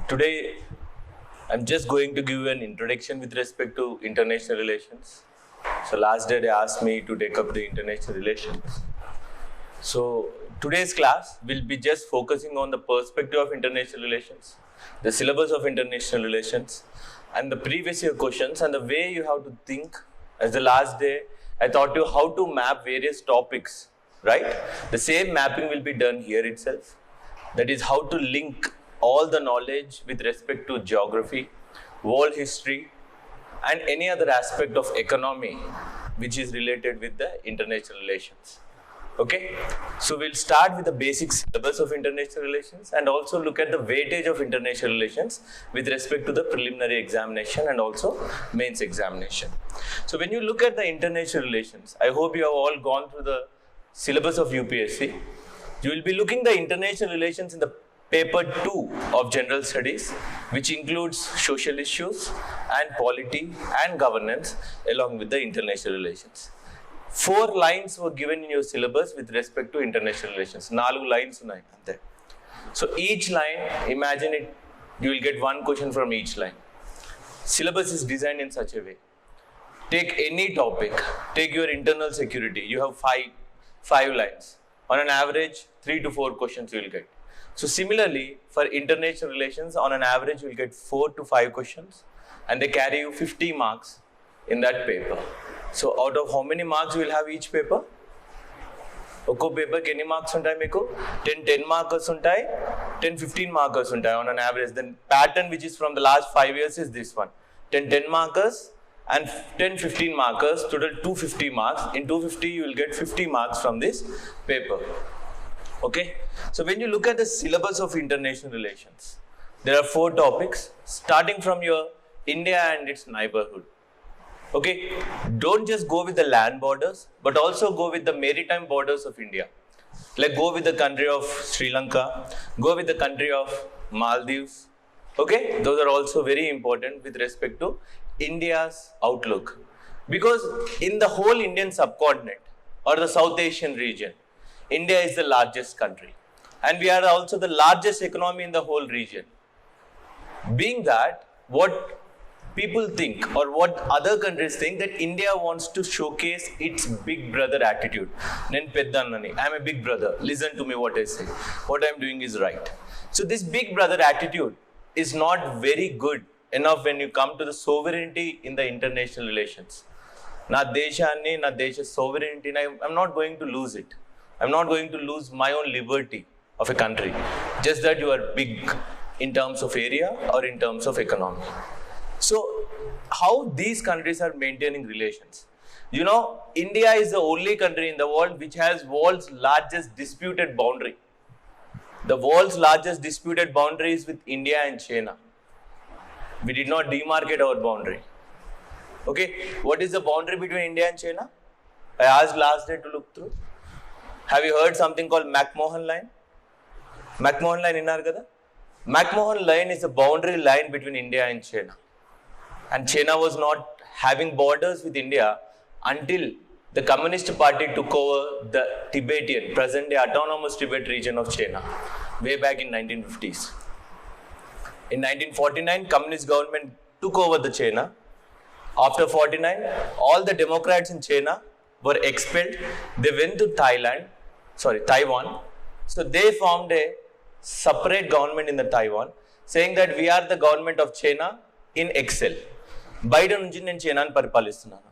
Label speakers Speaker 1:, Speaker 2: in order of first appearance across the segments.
Speaker 1: Today, I'm just going to give you an introduction with respect to international relations. So last day they asked me to take up the international relations. So today's class will be just focusing on the perspective of international relations, the syllabus of international relations, and the previous year questions and the way you have to think. As the last day, I taught you how to map various topics, right? The same mapping will be done here itself. That is how to link all the knowledge with respect to geography, world history, and any other aspect of economy which is related with the international relations. Okay, so we'll start with the basic syllabus of international relations and also look at the weightage of international relations with respect to the preliminary examination and also mains examination. So when you look at the international relations, I hope you have all gone through the syllabus of UPSC. You will be looking the international relations in the paper 2 of general studies, which includes social issues and polity and governance along with the international relations. 4 lines were given in your syllabus with respect to international relations. 4 lines unnai ante. So each line, imagine it, you will get 1 question from each line. Syllabus is designed in such a way. Take any topic, take your internal security, you have 5 lines. On an average, 3 to 4 questions you will get. So similarly, for international relations, on an average, you will get 4 to 5 questions and they carry you 50 marks in that paper. So out of how many marks you will have each paper? Oko paper ki enni marks untai meeku? 10 markers untai, 10-15 markers untai on an average. The pattern which is from the last 5 years is this one. 10 markers and 10-15 markers, total 250 marks. In 250 you will get 50 marks from this paper. Okay, so when you look at the syllabus of international relations, there are 4 topics starting from your India and its neighborhood. Okay, don't just go with the land borders, but also go with the maritime borders of India. Like go with the country of Sri Lanka, go with the country of Maldives. Okay, those are also very important with respect to India's outlook. Because in the whole Indian subcontinent or the South Asian region, India is the largest country. And we are also the largest economy in the whole region. Being that, what people think or what other countries think that India wants to showcase its big brother attitude. Nen peddannani, I am a big brother. Listen to me what I say. What I am doing is right. So this big brother attitude is not very good enough when you come to the sovereignty in the international relations. Na deshanni, na desha sovereignty, I'm not going to lose it. I'm not going to lose my own liberty of a country. Just that you are big in terms of area or in terms of economy. So, how these countries are maintaining relations? You know, India is the only country in the world which has world's largest disputed boundary. The world's largest disputed boundary is with India and China. We did not demarcate our boundary. Okay, what is the boundary between India and China? I asked last day to look through. Have you heard something called McMahon Line? McMahon Line innar kada? McMahon Line is a boundary line between India and China. And China was not having borders with India until the Communist Party took over the Tibetan, present-day autonomous Tibet region of China, way back in 1950s. In 1949, Communist government took over the China. After 49, all the Democrats in China were expelled. They went to Taiwan. So they formed a separate government in the Taiwan, saying that we are the government of China in exile. Biden nunchi nenu China ni paripalistunnanu.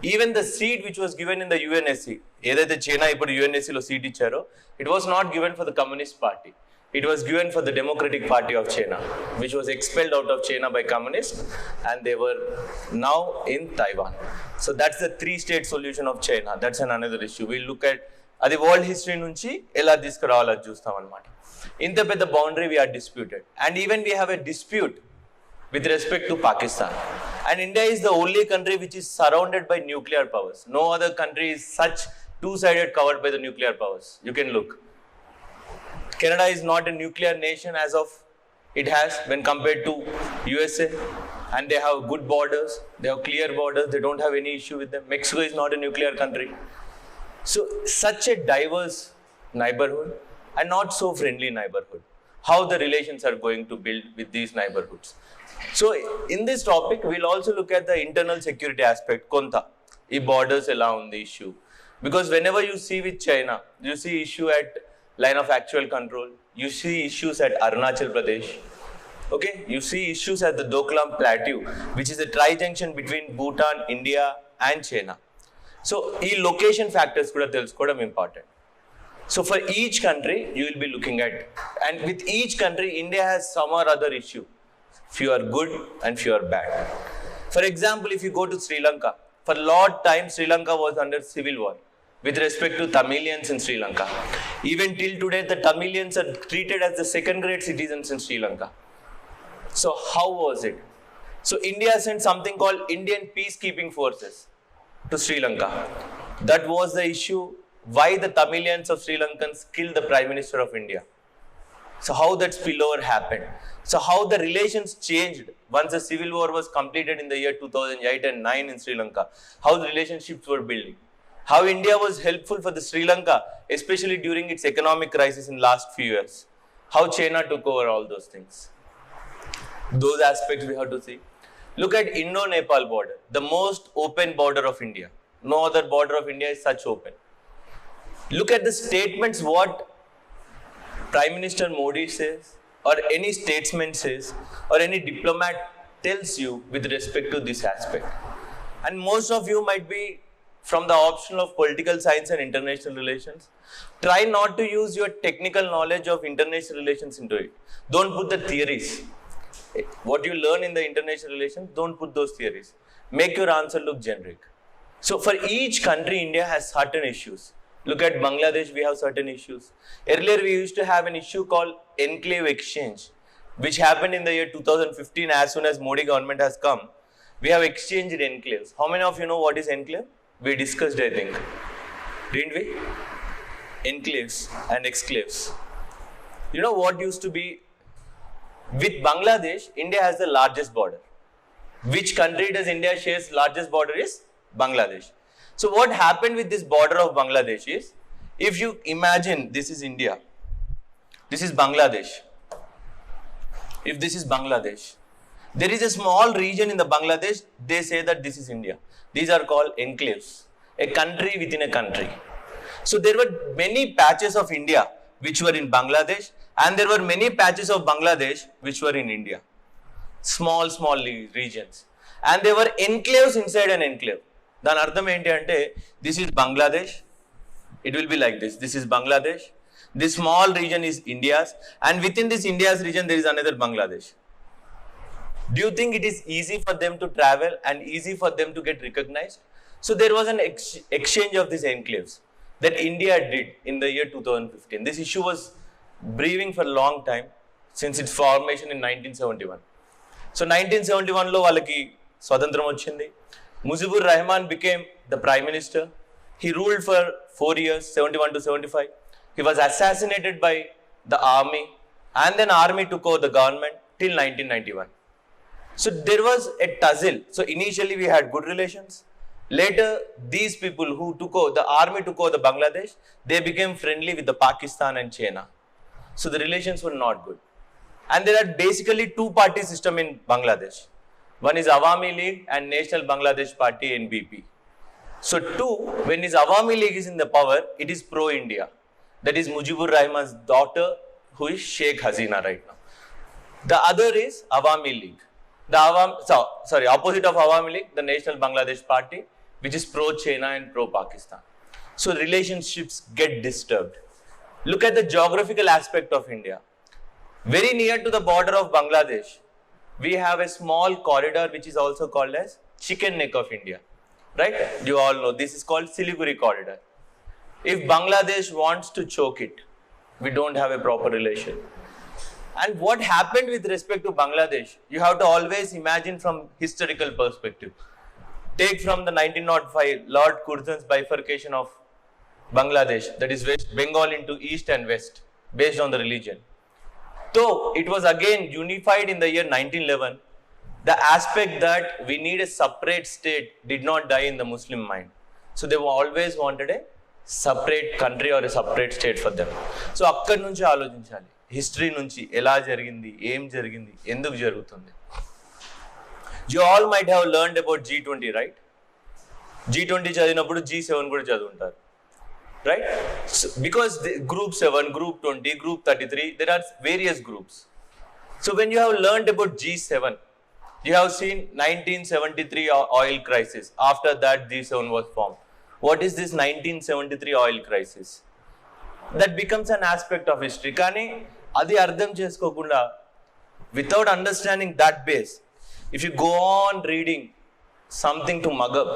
Speaker 1: Even the seat which was given in the UNSC, edaithe China ippudu UNSC lo seat ichcharo, it was not given for the Communist Party. It was given for the Democratic Party of China, which was expelled out of China by communists, and they were now in Taiwan. So that's the 3-state solution of China. That's another issue. We'll look at the world history nunchi ela తీసుకురావాలో చూస్తాం అన్నమాట. ఇంత పెద్ద boundary we are disputed, and even we have a dispute with respect to Pakistan. And India is the only country which is surrounded by nuclear powers. No other country is such two-sided covered by the nuclear powers. You can look. Canada is not a nuclear nation as of it has when compared to USA. And they have good borders. They have clear borders. They don't have any issue with them. Mexico is not a nuclear country. So such a diverse neighborhood and not so friendly neighborhood. how the relations are going to build with these neighborhoods. So in this topic, we'll also look at the internal security aspect, konta, ee borders ela undi issue. Because whenever you see with China, you see issue at line of actual control, you see issues at Arunachal Pradesh, okay? You see issues at the Doklam Plateau, which is a tri-junction between Bhutan, India and China. So, these location factors kuda telusukodam important. So, for each country, you will be looking at, and with each country, India has some or other issue. Few are good and few are bad. For example, if you go to Sri Lanka, for a lot time, Sri Lanka was under civil war with respect to Tamilians in Sri Lanka. Even till today, the Tamilians are treated as the second-grade citizens in Sri Lanka. So, how was it? So, India sent something called Indian Peacekeeping Forces to Sri Lanka. That was the issue why the Tamilians of Sri Lankans killed the Prime Minister of India. So how that spillover happened. So how the relations changed once the civil war was completed in the year 2008 and 9 in Sri Lanka. How the relationships were building. How India was helpful for the Sri Lanka, especially during its economic crisis in last few years. How China took over all those things. Those aspects we have to see. Look at Indo-Nepal border, the most open border of India. No other border of India is such open. Look at the statements what Prime Minister Modi says, or any statesman says, or any diplomat tells you with respect to this aspect. And most of you might be from the option of political science and international relations. Try not to use your technical knowledge of international relations into it. Don't put the theories. What you learn in the international relations, don't put those theories. Make your answer look generic. So for each country, India has certain issues. Look at Bangladesh, we have certain issues. Earlier, we used to have an issue called enclave exchange, which happened in the year 2015 as soon as Modi government has come. We have exchanged enclaves. How many of you know what is enclave? We discussed, I think. Didn't we? Enclaves and exclaves. You know what used to be? With Bangladesh, India has the largest border. Which country does India share largest border is? Bangladesh. So what happened with this border of Bangladesh is, if you imagine this is India, this is Bangladesh. If this is Bangladesh, there is a small region in the Bangladesh, they say that this is India. These are called enclaves, a country within a country. So there were many patches of India which were in Bangladesh, and there were many patches of Bangladesh which were in India. Small regions. And there were enclaves inside an enclave. దాని అర్థం ఏంటి అంటే, this is Bangladesh, it will be like this. This is Bangladesh, this small reason is India's, and with in this India's reason there is another Bangladesh. Do you think it is easy for them to travel and easy for them to get recognized? So there was an exchange of these enclaves that India did in the year 2015. This issue was brewing for a long time since its formation in 1971. So 1971 లో వాళ్ళకి స్వతంత్రం వచ్చింది. Mujibur Rahman became the Prime Minister. He ruled for 4 years, 71 to 75. He was assassinated by the army, and then army took over the government till 1991. So there was a tussle. So initially we had good relations. Later, these people who took over, the army took over the Bangladesh, they became friendly with the Pakistan and China. So the relations were not good. And there are basically two-party system in Bangladesh. One is Awami League and National Bangladesh Party, NBP. So when is Awami League is in the power, it is pro-India. That is Mujibur Rahman's daughter, who is Sheikh Hasina right now. The other is Awami League. The opposite of Awami League, the National Bangladesh Party, which is pro-China and pro-Pakistan. So relationships get disturbed. Look at the geographical aspect of India. Very near to the border of Bangladesh, we have a small corridor which is also called as Chicken Neck of India. Right? You all know this is called Siliguri corridor. If Bangladesh wants to choke it, we don't have a proper relation. And what happened with respect to Bangladesh, you have to always imagine from historical perspective. Take from the 1905 Lord Curzon's bifurcation of Bangladesh, that is West Bengal into East and West, based on the religion. Though it was again unified in the year 1911, the aspect that we need a separate state did not die in the Muslim mind. So they always wanted a separate country or a separate state for them. So akkad nunchi aalojinchali. History నుంచి ఎలా జరిగింది, ఏం జరిగింది, ఎందుకు జరుగుతుంది. You all might have learned about G20, right? G20 చదివినప్పుడు G7 కూడా చదువుంటారు, right? So, because group 7, group 20, group 33, there are various groups. So when you have learned about G7, you have seen 1973 oil crisis. After that, G7 was formed. What is this 1973 oil crisis? That becomes an aspect of history. కానీ అది అర్థం చేసుకోకుండా, without understanding that base, if you go on reading something to mug up,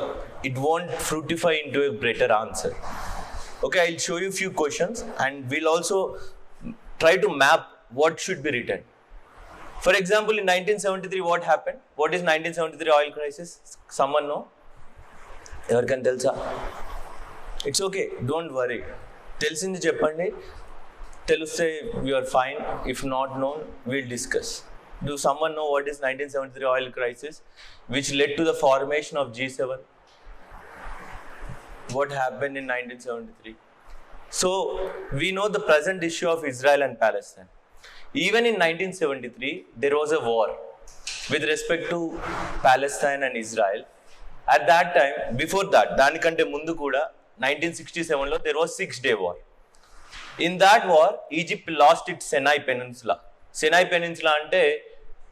Speaker 1: it won't fructify into a better answer. Okay, I'll show you a few questions and we'll also try to map what should be written. For example, in 1973, what happened? What is 1973 oil crisis? Someone know? ఎవరికైనా తెలుసా? It's okay, don't worry. తెలిసింది చెప్పండి. తెలిస్తే we are fine. If not known, we'll discuss. Do someone know what is 1973 oil crisis, which led to the formation of G7? What happened in 1973? So, we know the present issue of Israel and Palestine. Even in 1973, there was a war with respect to Palestine and Israel. At that time, before that, దానికంటే ముందు కూడా 1967 లో there was 6-day war. In that war, Egypt lost its Sinai Peninsula. Sinai Peninsula అంటే,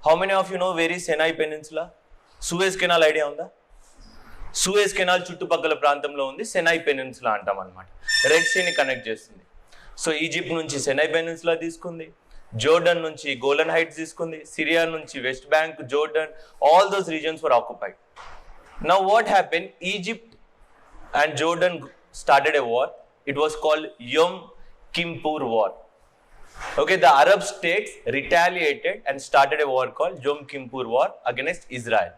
Speaker 1: how many of you know where is Sinai Peninsula? Suez Canal idea ఉందా? Suez canal చుట్టుపక్కల ప్రాంతంలో ఉంది సెనై peninsula అంటాం అనమాట. రెడ్ సీని కనెక్ట్ చేస్తుంది. So Egypt నుంచి సెనై పెనిన్సులా తీసుకుంది, జోర్డన్ నుంచి గోలన్ హైట్స్ తీసుకుంది, సిరియా నుంచి West Bank, Jordan, all those regions were occupied. Now what happen? Egypt and Jordan started a war. It was called Yom Kippur war. Okay, the Arab states retaliated and started a war called Yom Kippur War against Israel.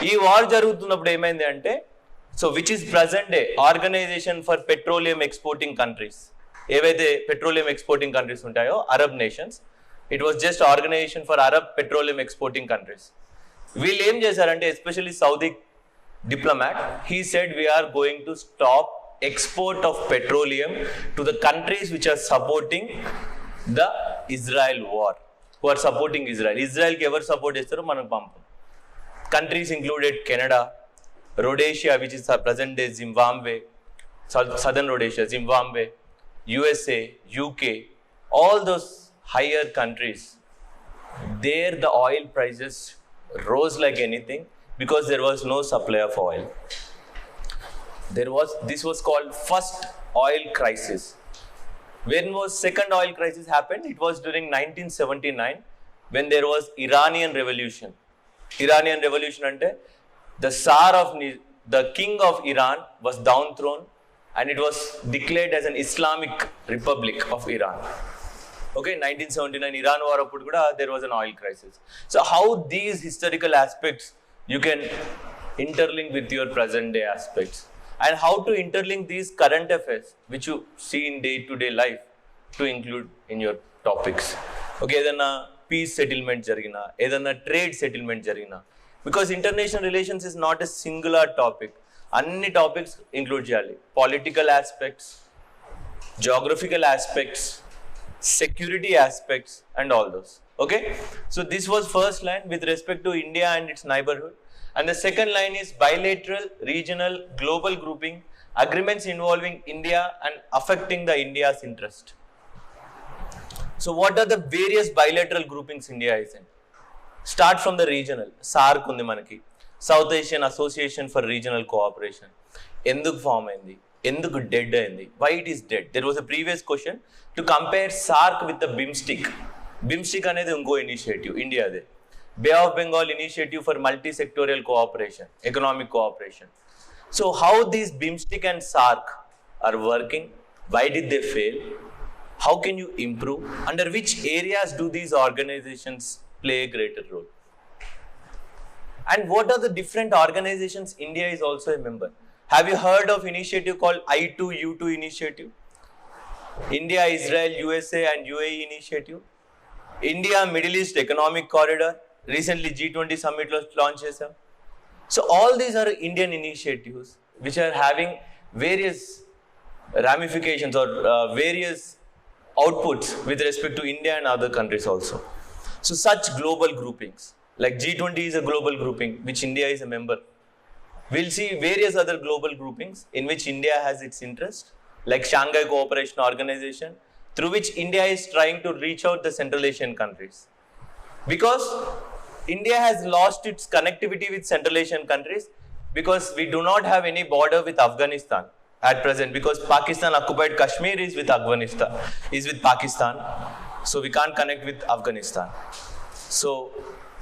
Speaker 1: ఈ war జరుగుతున్నప్పుడు ఏమైంది అంటే, so which is present day organisation for petroleum exporting countries. ఏవైతే petroleum exporting countries ఉంటాయో Arab nations, it was just organisation for Arab petroleum exporting countries. వీళ్ళు ఏం చేశారంటే, especially Saudi diplomat, he said we are going to stop export of petroleum to the countries which are supporting the Israel war, who are supporting Israel. Israel ki ever support chestaro manaku pampam. Countries included Canada, Rhodesia, which is present day Zimbabwe, southern Rhodesia, Zimbabwe, USA, UK, all those higher countries. There the oil prices rose like anything because there was no supply of oil. This was called first oil crisis. When was second oil crisis happened? It was during 1979 when there was Iranian revolution. Iranian revolution ante, the king of Iran was downthrown and it was declared as an Islamic Republic of Iran. Okay, 1979 Iran war appudu kuda there was an oil crisis. So how these historical aspects you can interlink with your present day aspects, and how to interlink these current affairs which you see in day-to-day life to include in your topics. Okay, ఏదన్నా piece settlement జరిగినా, ఏదన్నా trade settlement జరిగినా, because international relations is not a singular topic. అన్ని topics include చేయాలి. Political aspects, geographical aspects, security aspects, and all those. Okay, so this was first line with respect to India and its neighborhood. And the second line is bilateral, regional, global grouping, agreements involving India and affecting the India's interest. So what are the various bilateral groupings India is in? Start from the regional. SAARC undi manaki, South Asian Association for Regional Cooperation. Enduku form ayindi? Enduku dead ayindi? Why it is dead? There was a previous question to compare SAARC with the BIMSTEC. BIMSTEC anedi unko initiative, India de. Bay of Bengal Initiative for Multi-Sectorial Cooperation, Economic Cooperation. So how these BIMSTEC and SAARC are working? Why did they fail? How can you improve? Under which areas do these organizations play a greater role? And what are the different organizations India is also a member? Have you heard of initiative called I2U2 initiative? India, Israel, USA and UAE initiative. India Middle East Economic Corridor. Recently G20 summit lo launch chesam. So all these are Indian initiatives which are having various ramifications or various outputs with respect to India and other countries also. So such global groupings, like G20 is a global grouping, which India is a member. We'll see various other global groupings in which India has its interest, like Shanghai Cooperation Organization, through which India is trying to reach out the Central Asian countries. Because India has lost its connectivity with Central Asian countries because we do not have any border with Afghanistan at present, because Pakistan occupied Kashmir is with Afghanistan, is with Pakistan. So we can't connect with Afghanistan. So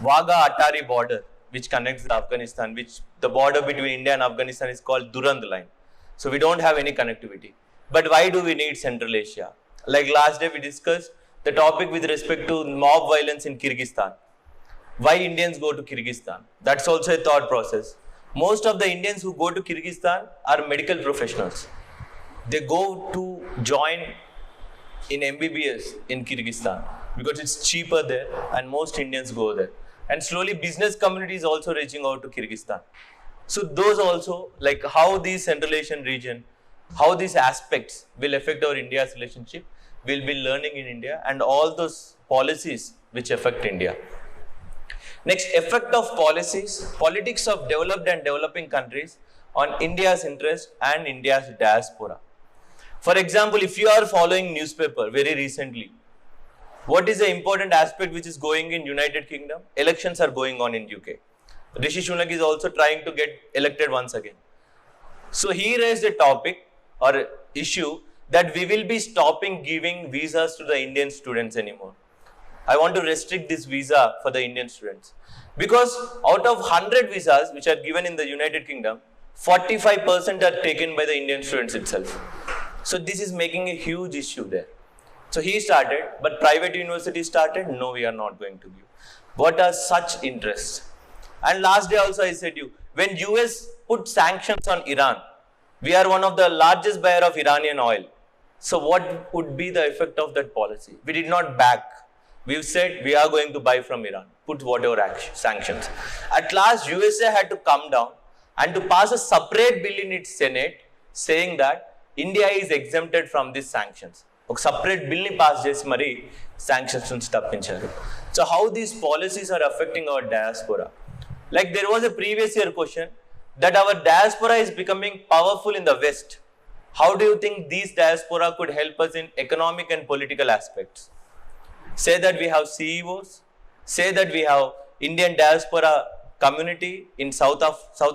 Speaker 1: Wagah-Attari border, which connects Afghanistan, which the border between India and Afghanistan is called Durand line. So we don't have any connectivity. But why do we need Central Asia? Like last day we discussed the topic with respect to mob violence in Kyrgyzstan. Why Indians go to Kyrgyzstan? That's also a thought process. Most of the Indians who go to Kyrgyzstan are medical professionals. They go to join in MBBS in Kyrgyzstan because it's cheaper there and most Indians go there. And slowly business community is also reaching out to Kyrgyzstan. So those also, like how these Central Asian region, how these aspects will affect our India's relationship, we'll be learning in India, and all those policies which affect India. Next, effect of policies, politics of developed and developing countries on India's interest and India's diaspora. For example, if you are following newspaper very recently, what is the important aspect which is going in United Kingdom? Elections are going on in UK. Rishi Sunak is also trying to get elected once again. So he raised a topic or issue that we will be stopping giving visas to the Indian students anymore. I want to restrict this visa for the Indian students. Because out of 100 visas which are given in the United Kingdom, 45% are taken by the Indian students itself. So this is making a huge issue there. So he started, but private universities started, no, we are not going to give. What are such interests? And last day also I said you, when US put sanctions on Iran, we are one of the largest buyer of Iranian oil. So what would be the effect of that policy? We did not back. We've said we are going to buy from Iran, put whatever sanctions. At last, USA had to come down and to pass a separate bill in its Senate saying that India is exempted from these sanctions. A separate bill ni pass chesi mari sanctions nunchi tappincharu. So how these policies are affecting our diaspora? Like there was a previous year question that our diaspora is becoming powerful in the West. How do you think these diaspora could help us in economic and political aspects? Say that we have CEOs, say that we have Indian diaspora community in South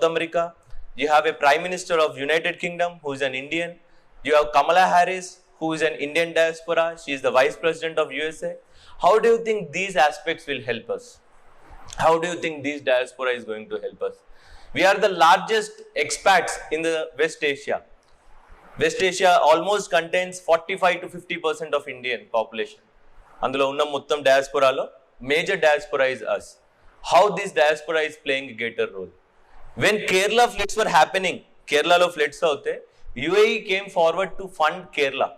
Speaker 1: America. You have a Prime Minister of United Kingdom who is an Indian. You have Kamala Harris who is an Indian diaspora. She is the Vice President of USA. How do you think these aspects will help us? How do you think this diaspora is going to help us? We are the largest expats in the West Asia. West Asia almost contains 45 to 50% of Indian population. అందులో ఉన్న మొత్తం డయాస్పోరాలో major diaspora is us. How this diaspora is playing a greater role. When Kerala floods were happening, కేరళలో floods అవుతే UAE came forward to fund Kerala.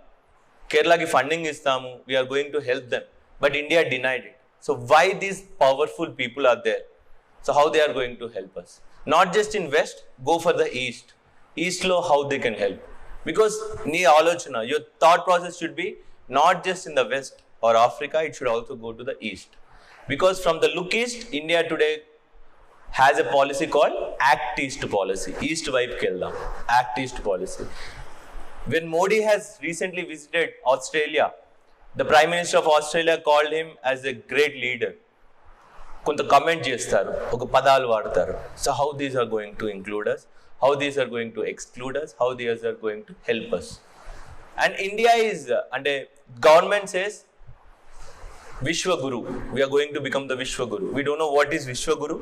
Speaker 1: కేరళకి funding ఇస్తాము, we are going to help them. But India denied it. So why these powerful people are there? So how they are going to help us? Not just in West, go for the East. Eastలో how they can help. Because నీ ఆలోచన, your thought process should be not just in the West or Africa, it should also go to the East. Because from the look East, India today has a policy called Act East policy. East vibe kelda. Act East policy. When Modi has recently visited Australia, the Prime Minister of Australia called him as a great leader. కొంత comment చేస్తారు, ఒక పదాలు వాడతారు. So how these are going to include us? How these are going to exclude us? How these are going to help us? And India is, and a government says, Vishwa Guru. We are going to become the Vishwa Guru. We don't know what is Vishwa Guru,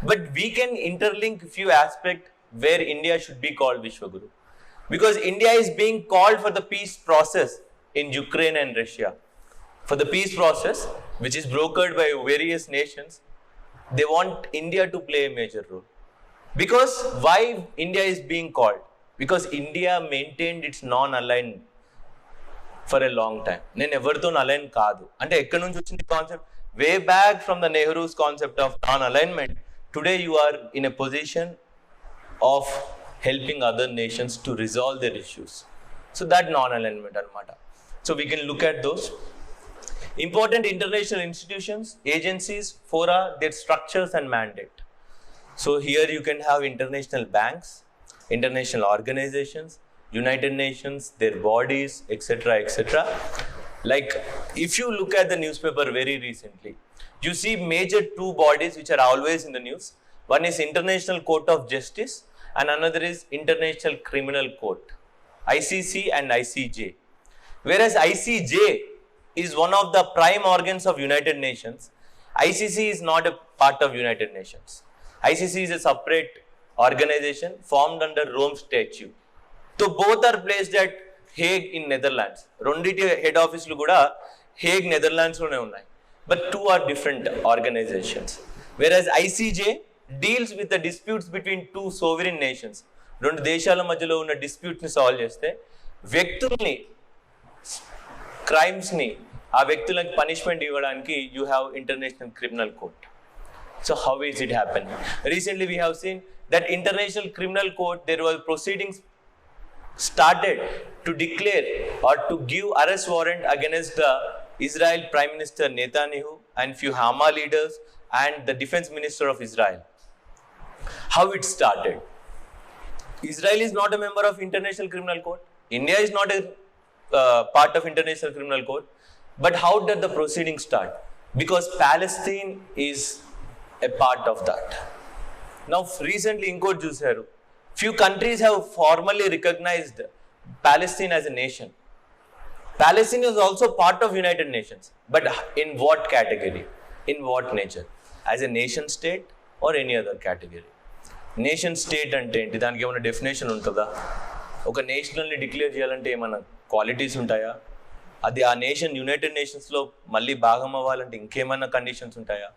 Speaker 1: but we can interlink few aspects where India should be called Vishwa Guru. Because India is being called for the peace process in Ukraine and Russia. For the peace process, which is brokered by various nations, they want India to play a major role. Because why India is being called? Because India maintained its non-aligned for a long time. నేను ఎవరితో align కాదు అంటే ఎక్కడి నుంచి వచ్చింది concept? Way back from the Nehru's concept of non alignment. Today you are in a position of helping other nations to resolve their issues. So that non alignment అనమాట. So we can look at those. Important international institutions, agencies, fora, their structures and mandate. So here you can have international banks, international organizations, United Nations, their bodies, etc., etc. Like if you look at the newspaper very recently, you see major two bodies which are always in the news. One is International Court of Justice and another is International Criminal Court, ICC and ICJ. Whereas ICJ is one of the prime organs of United Nations, ICC is not a part of United Nations. ICC is a separate organization formed under Rome Statute. So both are placed at Hague in Netherlands. Ronditi head office lu kuda Hague Netherlands lone unnai. But two are different organizations. Whereas ICJ deals with the disputes between two sovereign nations. Rendu deshala madhyalo unna disputes ni solve cheste vyaktulni crimes ni aa vyaktulaki punishment ivvadaniki you have International Criminal Court. So how is it happening? Recently we have seen that International Criminal Court, there were proceedings started to declare or to give arrest warrant against the Israel Prime Minister Netanyahu and few Hamas leaders and the Defense Minister of Israel. How it started? Israel is not a member of International Criminal Court. India is not a part of International Criminal Court. But how did the proceeding start? Because Palestine is a part of that. Now recently inko chusaru, few countries have formally recognized Palestine as a nation. Palestine is also part of United Nations, but in what category? In what nature? As a nation state or any other category? Nation state ante enti daniki emana definition untada? Oka national ni declare cheyalante emana qualities untaya? Adi aa nation United Nations lo malli bhagam avvalante inkemana conditions untaya?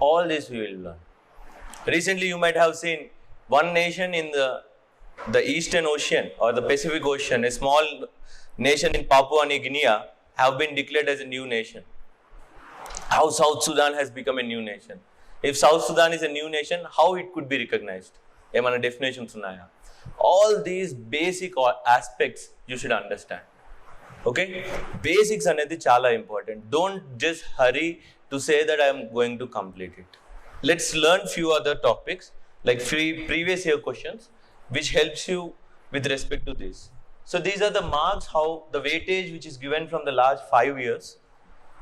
Speaker 1: All this we will learn. Recently you might have seen one nation in the Eastern Ocean or the Pacific Ocean, a small nation in Papua New Guinea have been declared as a new nation. How South Sudan has become a new nation. If South Sudan is a new nation, how it could be recognized? Emana definitions unnaya? All these basic aspects you should understand. Okay? Basics anedi chala important. Don't just hurry to say that I am going to complete it. Let's learn few other topics like previous year questions which helps you with respect to this. So these are the marks, how the weightage which is given from the last 5 years.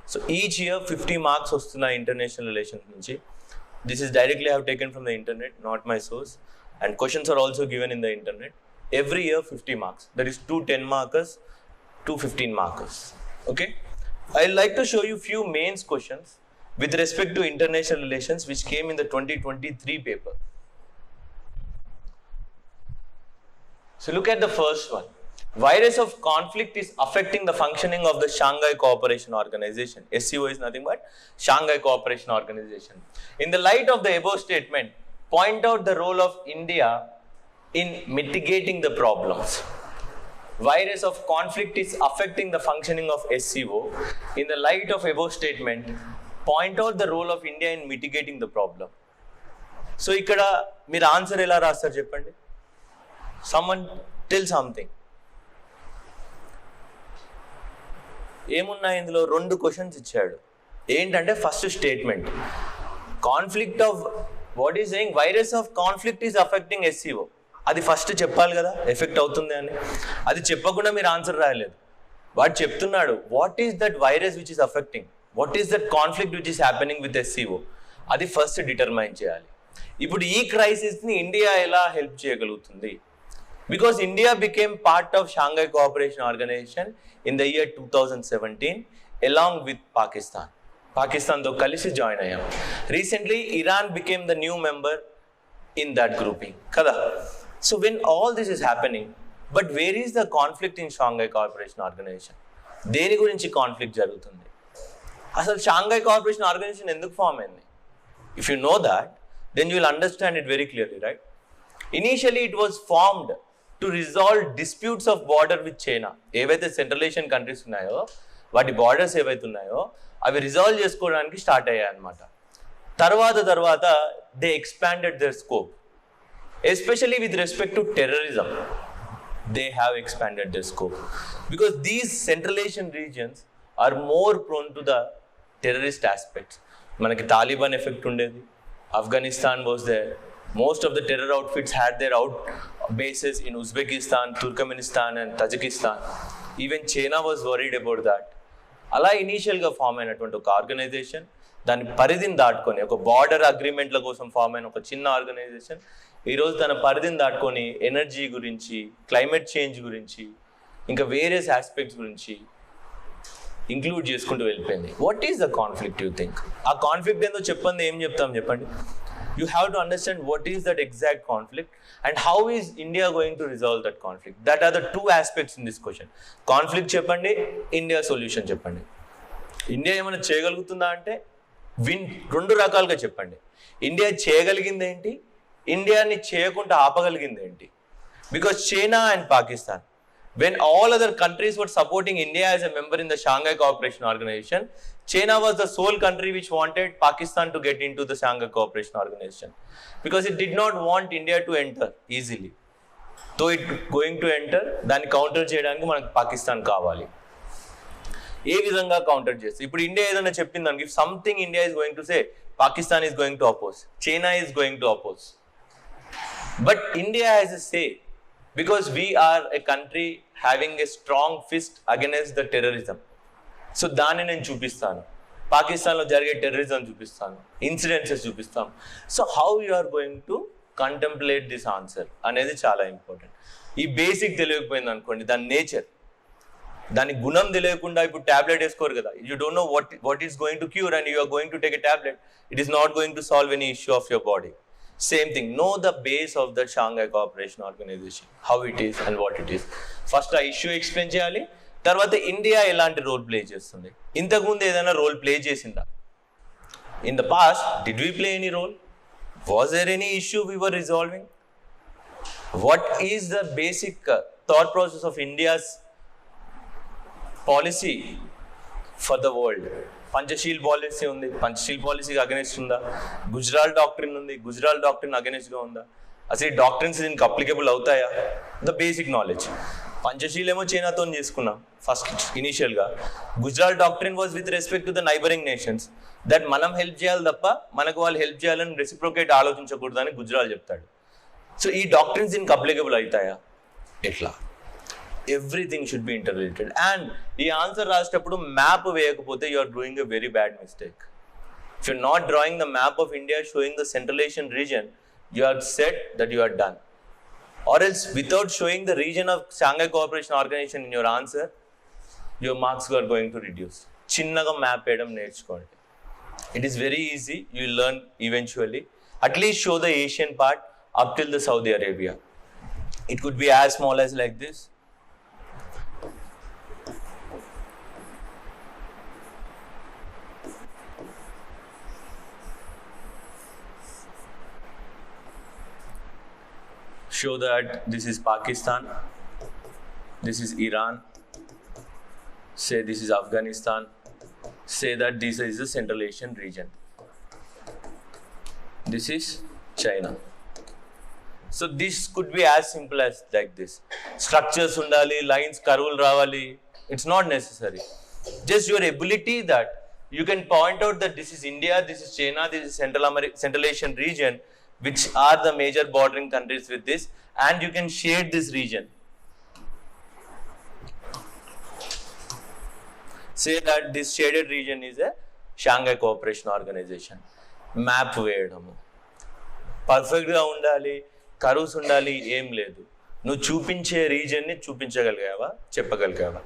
Speaker 1: So each year 50 marks ostunna international relations nunchi. This is directly I have taken from the internet, not my source. And questions are also given in the internet. Every year 50 marks. That is 2 10 markers, 2 15 markers. Okay? I'd like to show you few mains questions with respect to international relations which came in the 2023 paper. So look at the first one. Virus of conflict is affecting the functioning of the Shanghai Cooperation Organization. SCO is nothing but Shanghai Cooperation Organization. In the light of the above statement, point out the role of India in mitigating the problems. Virus of conflict is affecting the functioning of SCO. In the light of above statement, point out the role of India in mitigating the problem. So ikkada meer answer ela rastaru cheppandi. Someone tell something. ఏమున్నాయి ఇందులో 2 questions ఇచ్చాడు. ఏంటంటే first statement conflict of what is saying virus of conflict is affecting SCO. అది first చెప్పాలి కదా effect అవుతుంది అని. అది చెప్పకుండా మీరు ఆన్సర్ రాయలేదు. వాడు చెప్తున్నాడు what is that virus which is affecting, what is that conflict which is happening with SCO. అది ఫస్ట్ డిటర్మైన్ చేయాలి. ఇప్పుడు ఈ క్రైసిస్ని ఇండియా ఎలా హెల్ప్ చేయగలుగుతుంది? Because India became part of Shanghai Cooperation Organization in the year 2017 along with Pakistan. Pakistan tho kalisi join ayyam. Recently Iran became the new member in that grouping. Kada. So when all this is happening, but where is the conflict in Shanghai Cooperation Organization? Deni gurinchi conflict jarugutundi. Asal Shanghai Cooperation Organization enduku form ayindi? If you know that, then you will understand it very clearly, right? Initially it was formed to resolve disputes of border with China. ఏవైతే central Asian countries ఉన్నాయో వాటి borders ఏవైతే ఉన్నాయో అవి resolve చేసుకోవడానికి start అయ్యాయి అన్నమాట. తర్వాత they expanded their scope, especially with respect to terrorism. they have expanded their scope. Because these Central Asian regions are more prone to the terrorist aspects. Manaki Taliban effect undedi. Afghanistan was there. Most of the terror outfits had their bases in Uzbekistan, Turkmenistan and Tajikistan. Even China was worried about that. అలా ఇనీషియల్గా form అయినటువంటి ఒక organisation దాని పరిధిని దాటుకొని ఒక border అగ్రిమెంట్ల కోసం form అయిన ఒక చిన్న ఆర్గనైజేషన్ ఈరోజు తన పరిధిని దాటుకొని ఎనర్జీ గురించి, క్లైమేట్ చేంజ్ గురించి, ఇంకా వేరియస్ ఆస్పెక్ట్స్ గురించి ఇంక్లూడ్ చేసుకుంటూ వెళ్ళిపోయింది. What is the conflict you think? ఆ కాన్ఫ్లిక్ట్ ఏందో చెప్పండి, ఏం చెప్తాం చెప్పండి. You have to understand what is that exact conflict and how is India going to resolve that conflict. That are the two aspects in this question. Conflict చెప్పండి, India solution చెప్పండి. India ఏమైనా చేయగలుగుతుందా అంటే రెండు రకాలుగా చెప్పండి. ఇండియా చేయగలిగింది ఏంటి, ఇండియాని చేయకుండా ఆపగలిగింది ఏంటి? Because China and Pakistan, when all other countries were supporting India as a member in the Shanghai Cooperation Organization, China was the sole country which wanted Pakistan to get into the Shanghai Cooperation Organization because it did not want India to enter easily. Though it going to enter, దాన్ని counter చేయడానికి మనకు పాకిస్తాన్ కావాలి. ఏ విధంగా counter చేస్తే ఇప్పుడు India ఏదైనా చెప్పింది దానికి, if something India is going to say, Pakistan is going to oppose, China is going to oppose. But India has a say because we are a country having a strong fist against the terrorism. So దాన్ని నేను చూపిస్తాను, పాకిస్తాన్లో జరిగే terrorism చూపిస్తాను, incidents చూపిస్తాను. So how you are going to contemplate this answer అనేది చాలా important. ఈ బేసిక్ తెలియకపోయింది అనుకోండి, దాని నేచర్, దాని గుణం తెలియకుండా ఇప్పుడు ట్యాబ్లెట్ వేసుకోరు కదా, you don't know what is going to cure and you are going to take a tablet, it is not going to solve any issue of your body. Same thing, know the base of the Shanghai Cooperation Organization, how it is and what it is. First ఆ issue explain చేయాలి, తర్వాత India ఎలాంటి role play చేస్తుంది, ఇంతకుముందు ఏదైనా role play చేసిందా, in the past did we play any role, was there any issue we were resolving, what is the basic thought process of India's policy for the world. Panchsheel policy ఉంది, పంచశీల్ పాలసీకి against ఉందా? Gujral doctrine ఉంది, Gujral doctrine అగెనిస్ట్గా ఉందా? అసలు ఈ doctrines దీనికి applicable అవుతాయా? The basic knowledge. Panchsheel ఏమో చైనాతో చేసుకున్నాం ఫస్ట్ ఇనీషియల్గా. Gujral doctrine was with respect to the neighbouring nations, that మనం హెల్ప్ చేయాలి తప్ప మనకు వాళ్ళు హెల్ప్ చేయాలని రెసిప్రోకేట్ ఆలోచించకూడదని గుజరాల్ చెప్తాడు. సో ఈ డాక్ట్రిన్స్ దీనికి అప్లికబుల్ అవుతాయా? ఎట్లా? Everything should be interrelated. And ఈ ఆన్సర్ రాసేటప్పుడు మ్యాప్ వేయకపోతే you are doing a very bad mistake. If you are not drawing the map of India showing the Central Asian region, you are set that you are done. Or else without showing the region of Shanghai Cooperation Organization in your answer, your marks are going to reduce. Chinnaga map edam nerchukondi. It is very easy, you will learn eventually. At least show the Asian part up till the Saudi Arabia. It could be as small as like this. Show that this is Pakistan, this is Iran, say this is Afghanistan, say that this is the Central Asian region, this is China. So this could be as simple as like this. Structures undali, lines, curve ravali, it's not necessary. Just your ability that you can point out that this is India, this is China, this is Central Asian region, which are the major bordering countries with this, and you can shade this region. Say that this shaded region is a Shanghai Cooperation Organization. Map వేయడము పర్ఫెక్ట్గా ఉండాలి, curves ఉండాలి, ఏం లేదు. నువ్వు చూపించే రీజన్ని చూపించగలిగావా, చెప్పగలిగావా?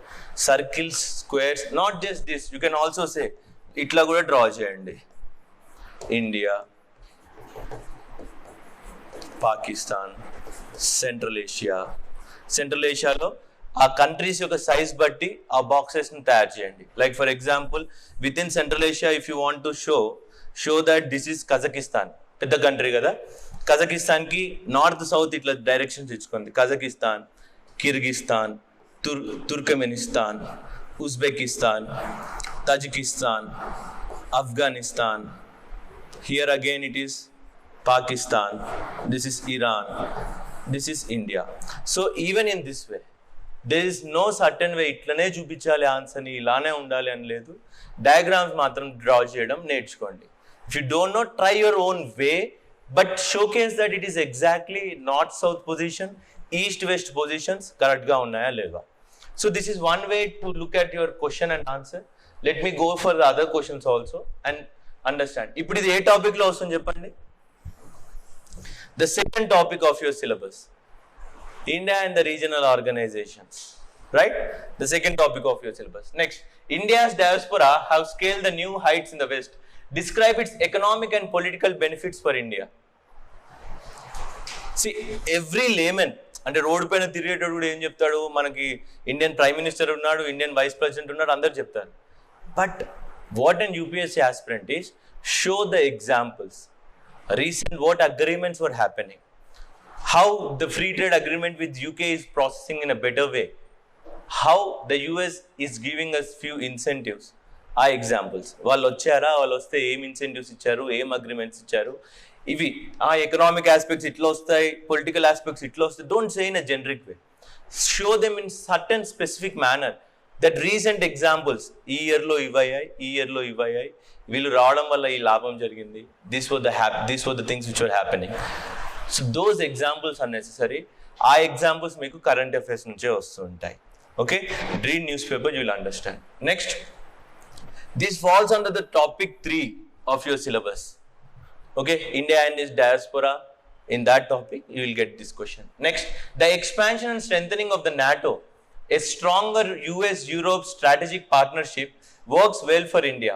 Speaker 1: Circles, squares, not just this, you can also say ఇట్లా కూడా డ్రా చేయండి. India, Pakistan, Central Asia. Central ఏషియాలో ఆ కంట్రీస్ యొక్క సైజ్ బట్టి ఆ బాక్సెస్ని తయారు చేయండి. Like for example with in Central Asia if you want to show that this is Kazakhstan, పెద్ద కంట్రీ కదా. కజకిస్తాన్కి నార్త్ సౌత్ ఇట్లా డైరెక్షన్స్ ఇచ్చుకుంది. Kazakhstan, Kyrgyzstan, Turkmenistan, Uzbekistan, Tajikistan, Afghanistan. Here again it is Pakistan, this is Iran, this is India. So even in this way, there is no certain way ఇట్లనే చూపించాలి ఆన్సర్ని, ఇలానే ఉండాలి అని లేదు. డయాగ్రామ్స్ మాత్రం డ్రా చేయడం నేర్చుకోండి. If you don't no, try your own way, but showcase that it is exactly north south position, east west positions కరెక్ట్గా ఉన్నాయా లేవా. So this is one way to look at your question and answer. Let me go for the other questions also and understand. ఇప్పుడు ఇది ఏ టాపిక్లో వస్తుంది చెప్పండి? The second topic of your syllabus, India and the regional organizations, right? The second topic of your syllabus. Next, India's diaspora have scaled the new heights in the West. Describe its economic and political benefits for India. See, every layman, అంటే road పైన తిరిగేటప్పుడు కూడా ఏం చెప్తాడు, మనకి Indian prime minister ఉన్నాడు, Indian vice president ఉన్నాడు, అందరు చెప్తారు. But what and UPSC aspirant is, show the examples. Recent what agreements were happening, how the free trade agreement with UK is processing in a better way, how the US is giving us few incentives. ఆ examples వాళ్ళు వచ్చారా, వాళ్ళు వస్తే ఏం incentives ఇచ్చారు, ఏం agreements ఇచ్చారు, ఇవి ఆ ఎకనామిక్ ఆస్పెక్ట్స్ ఇట్లా వస్తాయి, పొలిటికల్ ఆస్పెక్ట్స్ ఇట్లా వస్తాయి. Don't say in a generic way, show them in certain specific manner. That recent examples, ఈ ఇయర్లో ఇవయ్యాయి, ఈ ఇయర్లో ఇవయ్యాయి, వీళ్ళు రావడం వల్ల ఈ లాభం జరిగింది, these were the things which were happening. So those examples are necessary. ఆ ఎగ్జాంపుల్స్ మీకు కరెంట్ అఫైర్స్ నుంచే వస్తుంటాయి. Okay, read newspaper, you will understand. Next, this falls under the topic 3 of your syllabus. Okay, India and its diaspora. In that topic, you will get this question. Next, the expansion and strengthening of the NATO, a stronger US-Europe strategic partnership works well for India.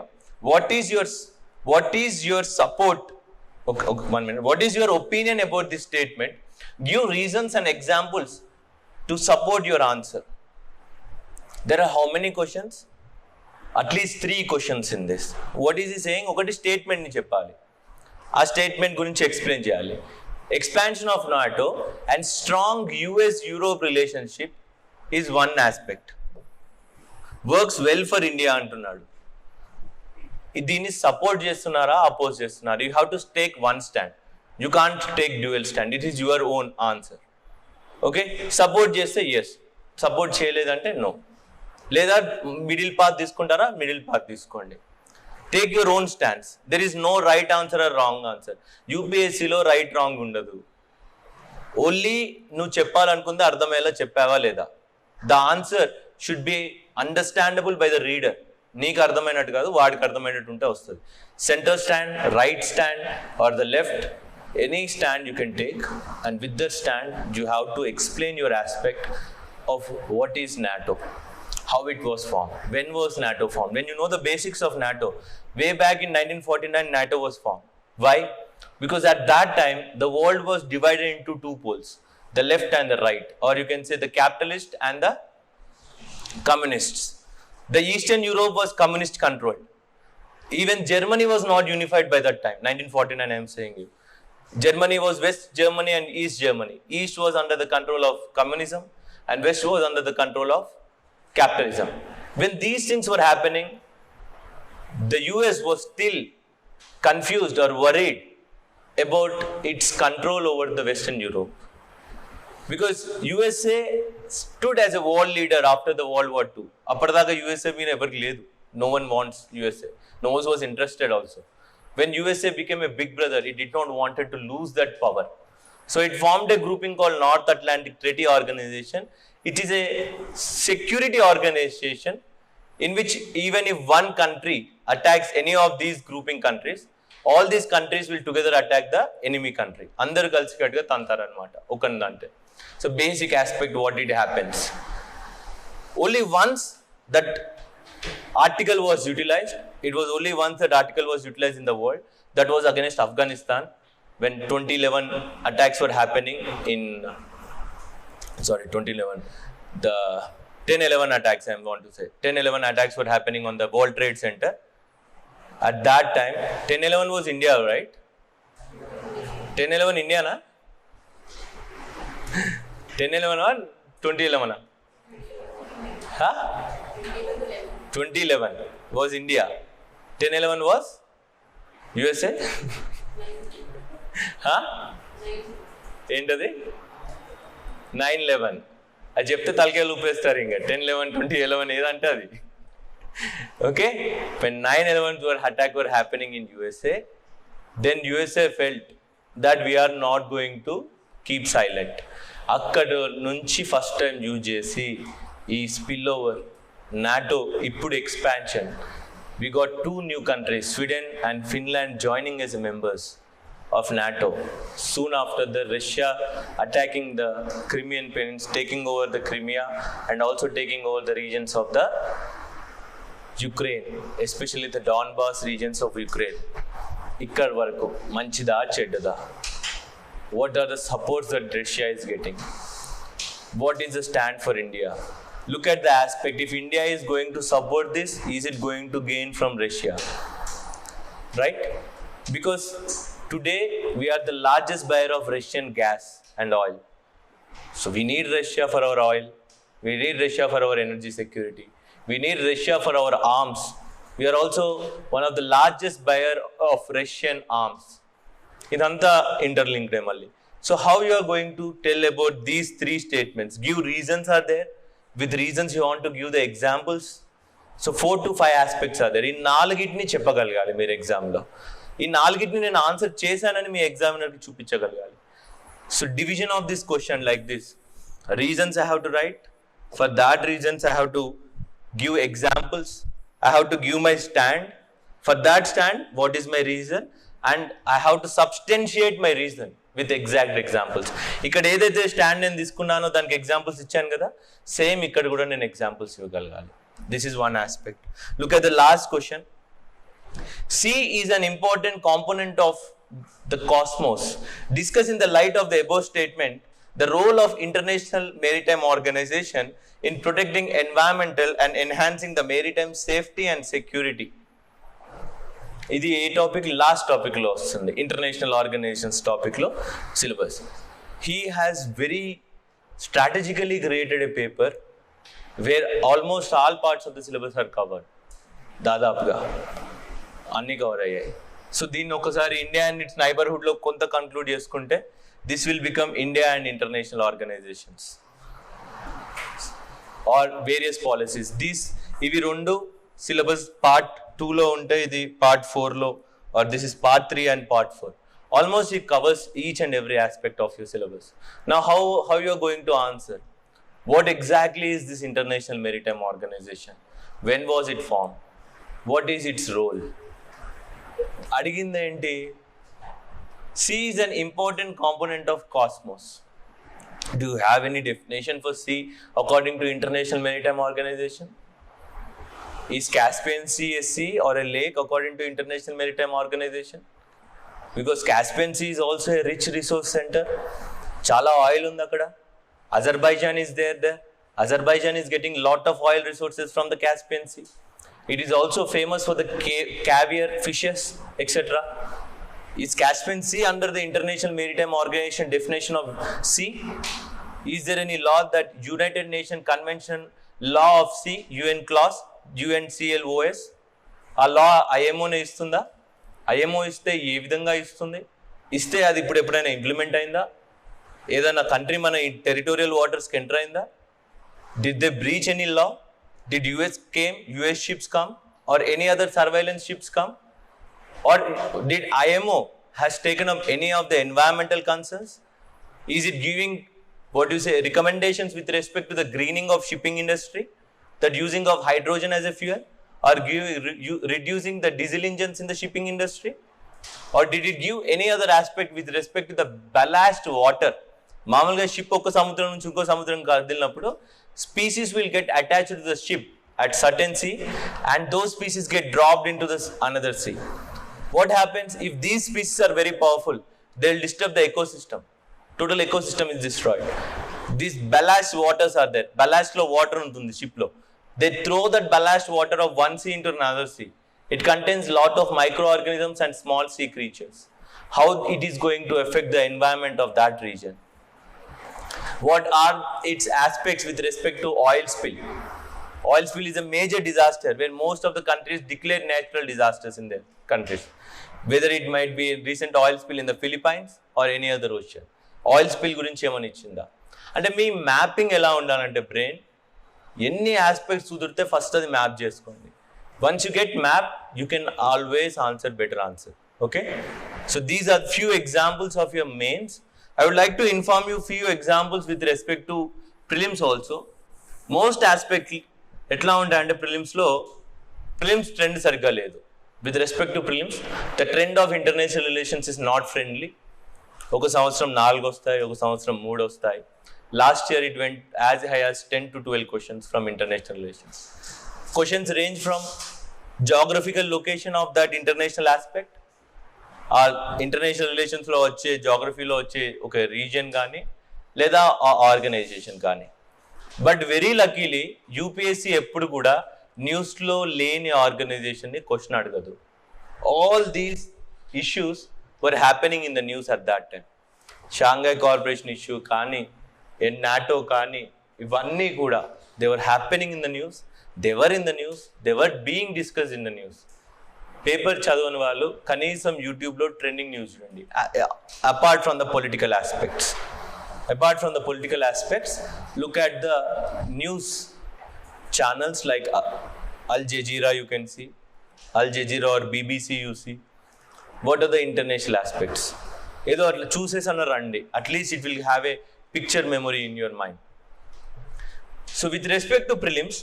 Speaker 1: What is your support? Okay, 1 minute. What is your opinion about this statement? Give reasons and examples to support your answer. There are how many questions? At least 3 questions in this. What is he saying? ఒకటి statement ని చెప్పాలి, ఆ statement గురించి explain చేయాలి. Expansion of NATO and strong US-Europe relationship is one aspect. Works well for India అంటున్నాడు. దీన్ని support చేస్తున్నారా, oppose చేస్తున్నారా? You have to take one stand, you can't take dual stand. It is your own answer. Okay, support చేస్తే yes, support చేయలేదంటే no. లేదా middle path తీసుకుంటారా, middle path తీసుకోండి. Take your own stands. There is no right answer or wrong answer. UPSCలో right wrong ఉండదు. Only నువ్వు చెప్పాలనుకుంది అర్థమయ్యేలా చెప్పావా లేదా. The answer should be understandable by the reader. నీకు అర్థమైనట్టు కాదు, వాడికి అర్థమైనట్టు ఉంటే వస్తుంది. Centre stand, right stand or the left, any stand you can take, and with that stand you have to explain your aspect of what is NATO, how it was formed, when was NATO formed. When you know the basics of NATO, way back in 1949 NATO was formed. Why? Because at that time the world was divided into 2 poles, the left and the right, or you can say the capitalist and the communists. The Eastern Europe was communist controlled. Even Germany was not unified by that time, 1949 I am saying you. Germany was West Germany and East Germany. East was under the control of communism and West was under the control of capitalism. When these things were happening, the US was still confused or worried about its control over the Western Europe. Because USA stood as a world leader after the World War II. అప్పటిదాకా USA మీద ఎవరికి లేదు. No one wants USA. No one was interested also. When USA became a big brother, it did not wanted to lose that power. So it formed a grouping called North Atlantic Treaty Organization. It is a security organization in which even if one country attacks any of these grouping countries, all these countries will together attack the enemy country. Andaru kalsi kattuga tantaranamata okandante. So basic aspect what it happens. Only once that article was utilized, it was only once that article was utilized in the world, that was against Afghanistan when 2011 attacks were happening in 2011, the 10/11 attacks, I want to say 10/11 attacks were happening on the World Trade Center. At that time 10/11 was India, right? 10/11 India na? 10/11 or 2011? Huh? 2011 was India. 10/11 was USA? Huh? ఏంటది? 9/11 అది చెప్తే తలకాయలు ఊపేస్తారు ఇంకా 10/11 20/11 ఏదంటే అది. Okay, when 9/11 attack were happening in USA, then USA felt that we are not going to keep silent. అక్కడ నుంచి first time use చేసి ఈ స్పిల్ ఓవర్ నాటో ఇప్పుడు expansion, we got 2 new countries, Sweden and Finland, joining as members of NATO. Soon after the Russia attacking the Crimean Peninsula, taking over the Crimea and also taking over the regions of the Ukraine, especially the Donbas regions of Ukraine. Ikkad varaku manchida cheddada. What are the supports that Russia is getting? What is the stand for India? Look at the aspect. If India is going to support this, is it going to gain from Russia? Right? Because today we are the largest buyer of Russian gas and oil. So we need Russia for our oil. We need Russia for our energy security. We need Russia for our arms. We are also one of the largest buyer of Russian arms. Idantha interlinked malli. So how you are going to tell about these 3 statements? Give reasons are there. With reasons you want to give the examples. So 4 to 5 aspects are there. ఈ 4ని చెప్పగలగాలి మీరు ఎగ్జామ్లో. ఈ 4ని నేను answer చేశానని మీ ఎగ్జామినర్కి చూపించగలగాలి. So division of this question like this. Reasons I have to write. For that reasons I have to give examples. I have to give my stand. For that stand, what is my reason? And I have to substantiate my reason with exact examples. ఇక్కడ ఏదైతే stand నేను తీసుకున్నానో దానికి examples ఇచ్చాను కదా, same ఇక్కడ కూడా నేను examples ఇవ్వగలగాలి. This is one aspect. Look at the last question. Sea is an important component of the cosmos. Discuss in the light of the above statement the role of International Maritime Organization in protecting environmental and enhancing the maritime safety and security. ఇది ఏ topic? Last టాపిక్లో వస్తుంది, international organisations టాపిక్లో syllabus. He has very strategically created a paper where almost all parts of the syllabus are covered. దాదాపుగా అన్నీ cover అయ్యాయి. So దీన్ని ఒకసారి India and its నైబర్హుడ్లో కొంత కన్క్లూడ్ చేసుకుంటే this will become India and international organisations or various policies. ఇవి 2 syllabus part 2లో ఉంటాయి, ఇది పార్ట్ 4లో, or this is part 3 and part 4. Almost it covers each and every aspect of your syllabus. Now how you are going to answer? What exactly is this International Maritime Organization? When was it formed? What is its role? అడిగింది ఏంటి? Sea is an important component of cosmos. Do you have any definition for sea according to International Maritime Organization? Is Caspian Sea a sea or a lake according to International Maritime Organization? Because Caspian Sea is also a rich resource center. Chala oil ఉంది అక్కడ. Azerbaijan is there. Azerbaijan is getting lot of oil resources from the Caspian Sea. It is also famous for the caviar, fishes, etc. Is Caspian Sea under the International Maritime Organization definition of sea? Is there any law that United Nations Convention Law of Sea, UN clause, UNCLOS, ఆ లా ఐఎంఓనే ఇస్తుందా? IMO ఇస్తే ఏ విధంగా ఇస్తుంది? ఇస్తే అది ఇప్పుడు ఎప్పుడైనా implement అయిందా? ఏదైనా కంట్రీ మన టెరిటోరియల్ వాటర్స్కి ఎంటర్ అయిందా? Did they breach any law? Did US ships come or any other surveillance ships come? Or did IMO has taken up any of the environmental concerns? Is it giving recommendations with respect to the greening of shipping industry, that using of hydrogen as a fuel, or reducing the diesel engines in the shipping industry? Or did it give any other aspect with respect to the ballast water? మామూలుగా ship ఒక సముద్రం నుంచి ఇంకో సముద్రం కదిలినప్పుడు species will get attached to the ship at certain sea and those species get dropped into this another sea. What happens if these species are very powerful? They'll disturb the ecosystem. Total ecosystem is destroyed. These ballast waters are there. Ballast lo water untundi ship lo. They throw that ballast water of one sea into another sea. It contains lot of microorganisms and small sea creatures. How it is going to affect the environment of that region? What are its aspects with respect to oil spill? Oil spill is a major disaster where most of the countries declare natural disasters in their countries. Whether it might be a recent oil spill in the Philippines or any other ocean. Oil spill గురించి ఏమని ఇచ్చిందా? అంటే మీ mapping ఎలా ఉండాలంటే brain ఎన్ని aspects కుదిరితే first అది map చేసుకోండి. Once you get map you can always answer better answer. Okay, so these are few examples of your mains. I would like to inform you few examples with respect to prelims also. Most aspect ఎట్లా ఉంటాయంటే prelims trend సరిగ్గా లేదు. With respect to prelims, the trend of international relations is not friendly. ఒక సంవత్సరం 4 వస్తాయి, ఒక సంవత్సరం 3 వస్తాయి. Last year it went as high as 10 to 12 questions from international relations. Questions range from geographical location of that international aspect, ఆ international రిలేషన్స్లో వచ్చే జాగ్రఫీలో వచ్చే ఒక రీజియన్ కానీ లేదా ఆ ఆర్గనైజేషన్ కానీ. బట్ వెరీ లక్కీలీ యూపీఎస్సీ ఎప్పుడు కూడా న్యూస్లో లేని ఆర్గనైజేషన్ని క్వశ్చన్ అడగదు. All these issues were happening in the news at that time. Shanghai corporation issue కానీ నాటో కానీ ఇవన్నీ కూడా they were happening in the news, they were in the news, they were being discuss in the news. Paper చదవని వాళ్ళు కనీసం యూట్యూబ్లో trending news చూడండి. Apart from the political aspects, look at the news channels like Al Jazeera, you can see Al Jazeera are BBC you see. What are the international aspects? ఏదో అట్లా చూసేసి అన్న రండి, at least it will have a picture memory in your mind. So with respect to prelims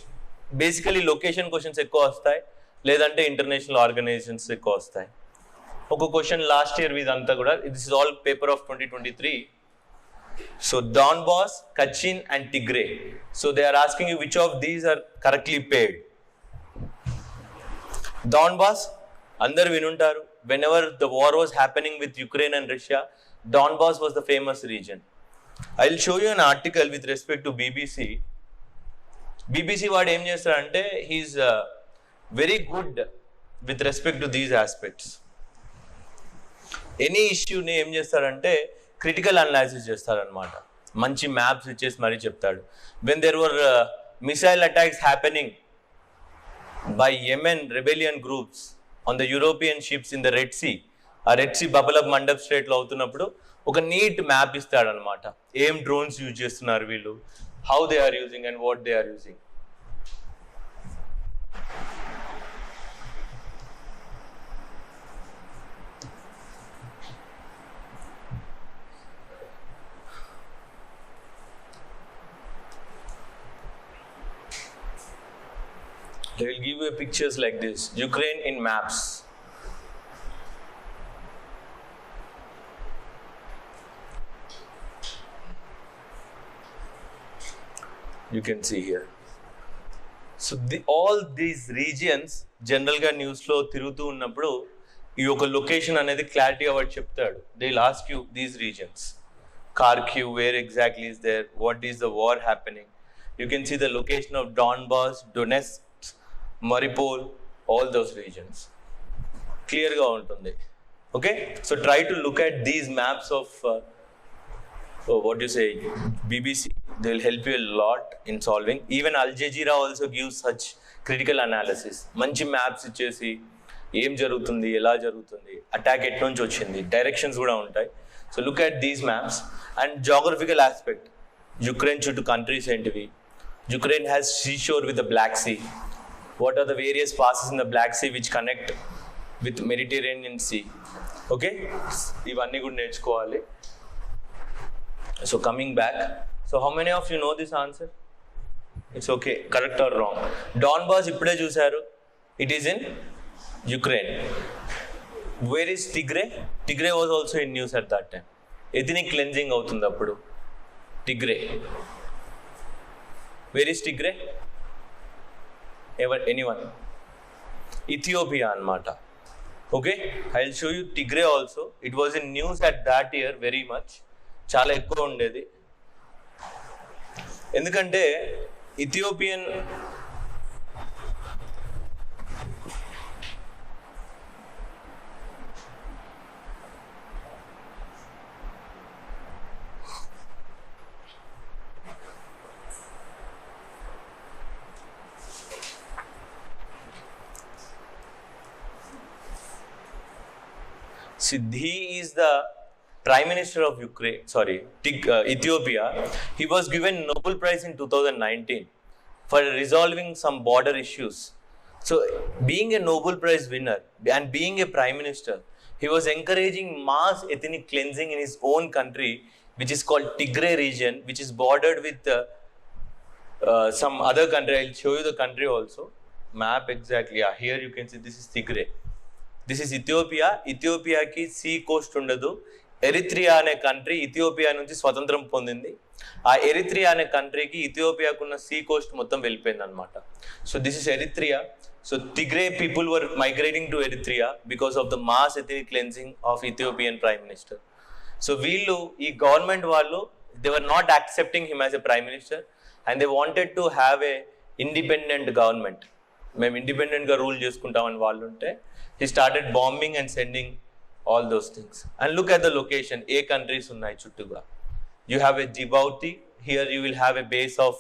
Speaker 1: basically location questions ఎక్కువ వస్తాయి, లేదంటే international organisations ఎక్కువ వస్తాయి. ఒక క్వశ్చన్ లాస్ట్ ఇయర్ ఇదంతా కూడా, this is all paper of 2023. So Donbas, Kachin and Tigray. So they are asking you which of these are correctly paired. Donbas అందరు వినుంటారు. Whenever the war was happening with Ukraine and Russia, Donbas was the famous region. I will show you an article with respect to BBC. BBC వాడు ఏం చేస్తాడంటే he is very good with respect to these aspects. Any ఇష్యూని ఏం చేస్తారంటే critical analysis చేస్తారనమాట. మంచి maps ఇచ్చేసి మరీ చెప్తాడు. When there were missile attacks happening by Yemen rebellion groups on the European ships in the Red Sea, ఆ Red Sea Bab-el-Mandeb స్ట్రేట్లో అవుతున్నప్పుడు ఒక నీట్ మ్యాప్ ఇస్తాడనమాట. ఏం డ్రోన్స్ యూజ్ చేస్తున్నారు వీళ్ళు, how they are using and what they are using. They will give you pictures like this. Ukraine in maps. You can see here. So all these regions general ga news lo tirugutu unnappudu ee oka location anedi clarity avadu cheptadu. They'll ask you these regions. Kharkiv, where exactly is there? What is the war happening? You can see the location of Donbass, Donetsk, Mariupol, all those regions. Clear ga untundi. Okay, so try to look at these maps of what you say BBC. They will help you a lot in solving. Even Al Jazeera also gives such critical analysis. Manchi maps ichesi ఏం జరుగుతుంది, ఎలా జరుగుతుంది, attack at నుంచి వచ్చింది, directions కూడా ఉంటాయి. So look at these maps and geographical aspect. Ukraine చుట్టూ countries ఏంటివి, Ukraine has seashore with the Black Sea. What are the various passes in the Black Sea which connect with Mediterranean Sea? Okay, ఇవన్నీ కూడా నేర్చుకోవాలి. So coming back, so how many of you know this answer? It's okay, correct or wrong. Donbass ఇప్పుడే చూసారు, it is in Ukraine. Where is Tigray? Tigray was also in news at that time. Ethnic cleansing అవుతుంది అప్పుడు. Tigray. Where is Tigray? Anyone? Ethiopia anamata. Okay, I'll show you Tigray also. It was in news at that year very much. చాలా ఎక్కువ ఉండేది. ఎందుకంటే Ethiopian Siddhi is the Prime Minister of Ethiopia, he was given Nobel Prize in 2019 for resolving some border issues. So being a Nobel Prize winner and being a Prime Minister, he was encouraging mass ethnic cleansing in his own country, which is called Tigray region, which is bordered with some other country. I'll show you the country also. Map exactly. Yeah, here you can see this is Tigray. This is Ethiopia. Ethiopia ki sea coast undadu. Eritrea అనే country Ethiopia నుంచి స్వతంత్రం పొందింది. ఆ Eritrea అనే కంట్రీకి ఇథియోపియాకున్న sea coast మొత్తం వెళ్ళిపోయింది అనమాట. So this is Eritrea. So Tigre people were migrating to Eritrea because of the mass ethnic cleansing of Ethiopian prime minister. So వీళ్ళు ఈ గవర్నమెంట్ వాళ్ళు they were not accepting him as a prime minister and they wanted to have a independent government. మేము ఇండిపెండెంట్గా rule చేసుకుంటామని వాళ్ళు ఉంటే he started bombing and sending all those things. And look at the location. A countries unnai chuttuga. You have a Djibouti. Here you will have a base of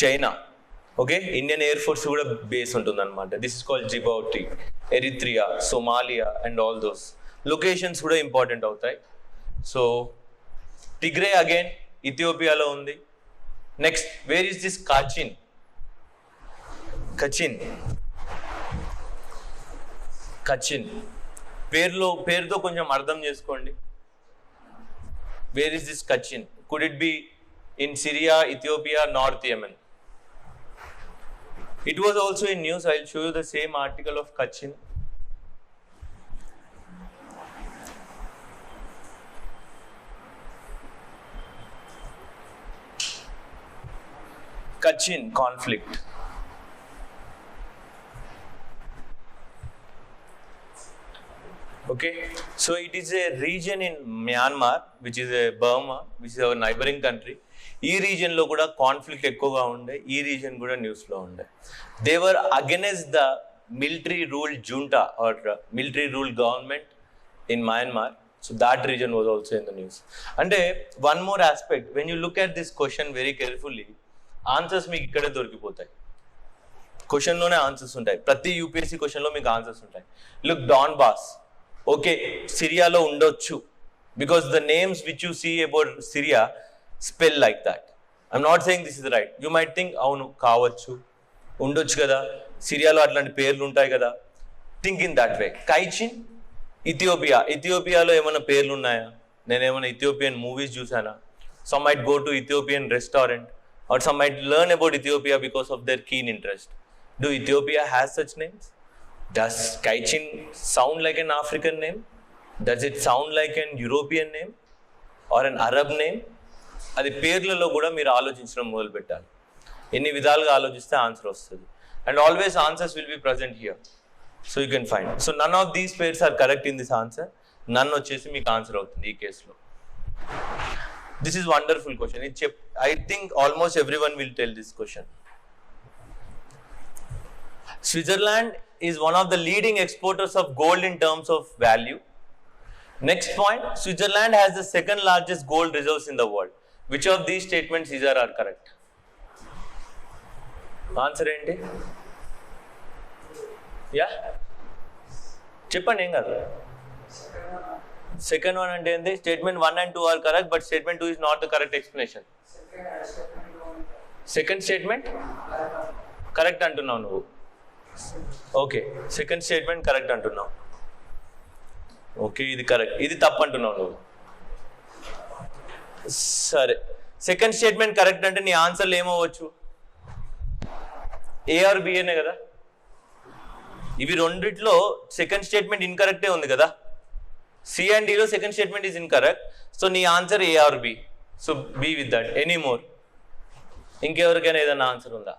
Speaker 1: China. Okay, Indian Air Force kuda base untundi anamata. This is called Djibouti, Eritrea, Somalia, and all those locations kuda important avutayi. So Tigray again Ethiopia lo undi. Next, where is this Kachin? పేరుతో కొంచెం అర్థం చేసుకోండి. Where is this కచిన్? Could it be in Syria, Ethiopia, north Yemen? It was also in news. I will show you the same article of కచిన్. Kachin conflict. Okay, so it is a region in Myanmar, which is a Burma, which is our neighboring country. ఈ reason లో కూడా conflict ఎక్కువగా ఉండే. ఈ reason కూడా news లో ఉండే. They were against the military rule junta or military rule government in Myanmar. So that reason was also in the news. అంటే one more aspect, when you look at this question very carefully, answers మీకు ఇక్కడే దొరికిపోతాయి. క్వశ్చన్లోనే answers ఉంటాయి. ప్రతి UPSC క్వశ్చన్లో మీకు answers ఉంటాయి. Look, Donbas, okay, సిరియాలో ఉండొచ్చు, because the names which you see about Syria spell like that. I'm not saying this is right. You might think అవును కావచ్చు, ఉండొచ్చు కదా, సిరియాలో అట్లాంటి పేర్లు ఉంటాయి కదా. Think in that way. Kachin Ethiopia. ఇథియోపియాలో ఏమైనా పేర్లు ఉన్నాయా? నేనేమైనా ఇథియోపియన్ మూవీస్ చూసానా? Some might go to Ethiopian restaurant or some might learn about Ethiopia because of their keen interest. Do Ethiopia has such names? Does Kachin sound like an African name? Does it sound like an European name or an Arab name? అది పేర్లలో కూడా మీరు ఆలోచించడం మొదలు పెట్టాలి. ఎన్ని విధాలుగా ఆలోచిస్తే ఆన్సర్ వస్తుంది. And always answers will be present here, so you can find. So none of these pairs are correct in this answer. None వచ్చేసి మీకు ఆన్సర్ అవుతుంది ఈ కేసులో. This is wonderful question. I think almost everyone will tell this question. Switzerland is one of the leading exporters of gold in terms of value. Next point, Switzerland has the second largest gold reserves in the world. Which of these statements are correct? Answer enti? Yeah? Cheppandi em kada. Second one అంటే ఏంటి? Statement 1 and 2 are correct, but statement 2 is not the correct explanation. Second statement correct అంటున్నావు నువ్వు. Okay, second statement correct అంటున్నావు. Okay, ఇది correct, ఇది తప్పు అంటున్నావు నువ్వు. సరే, సెకండ్ స్టేట్మెంట్ కరెక్ట్ అంటే నీ ఆన్సర్లు ఏమవ్వచ్చు? ఏ ఆర్ బి అనే కదా. ఇవి రెండిట్లో సెకండ్ స్టేట్మెంట్ ఇన్కరెక్టే ఉంది కదా. C and D లో second statement is incorrect. So నీ answer A or B. So B with that. Any more? ఇంకెవరికైనా ఏదైనా ఆన్సర్ ఉందా?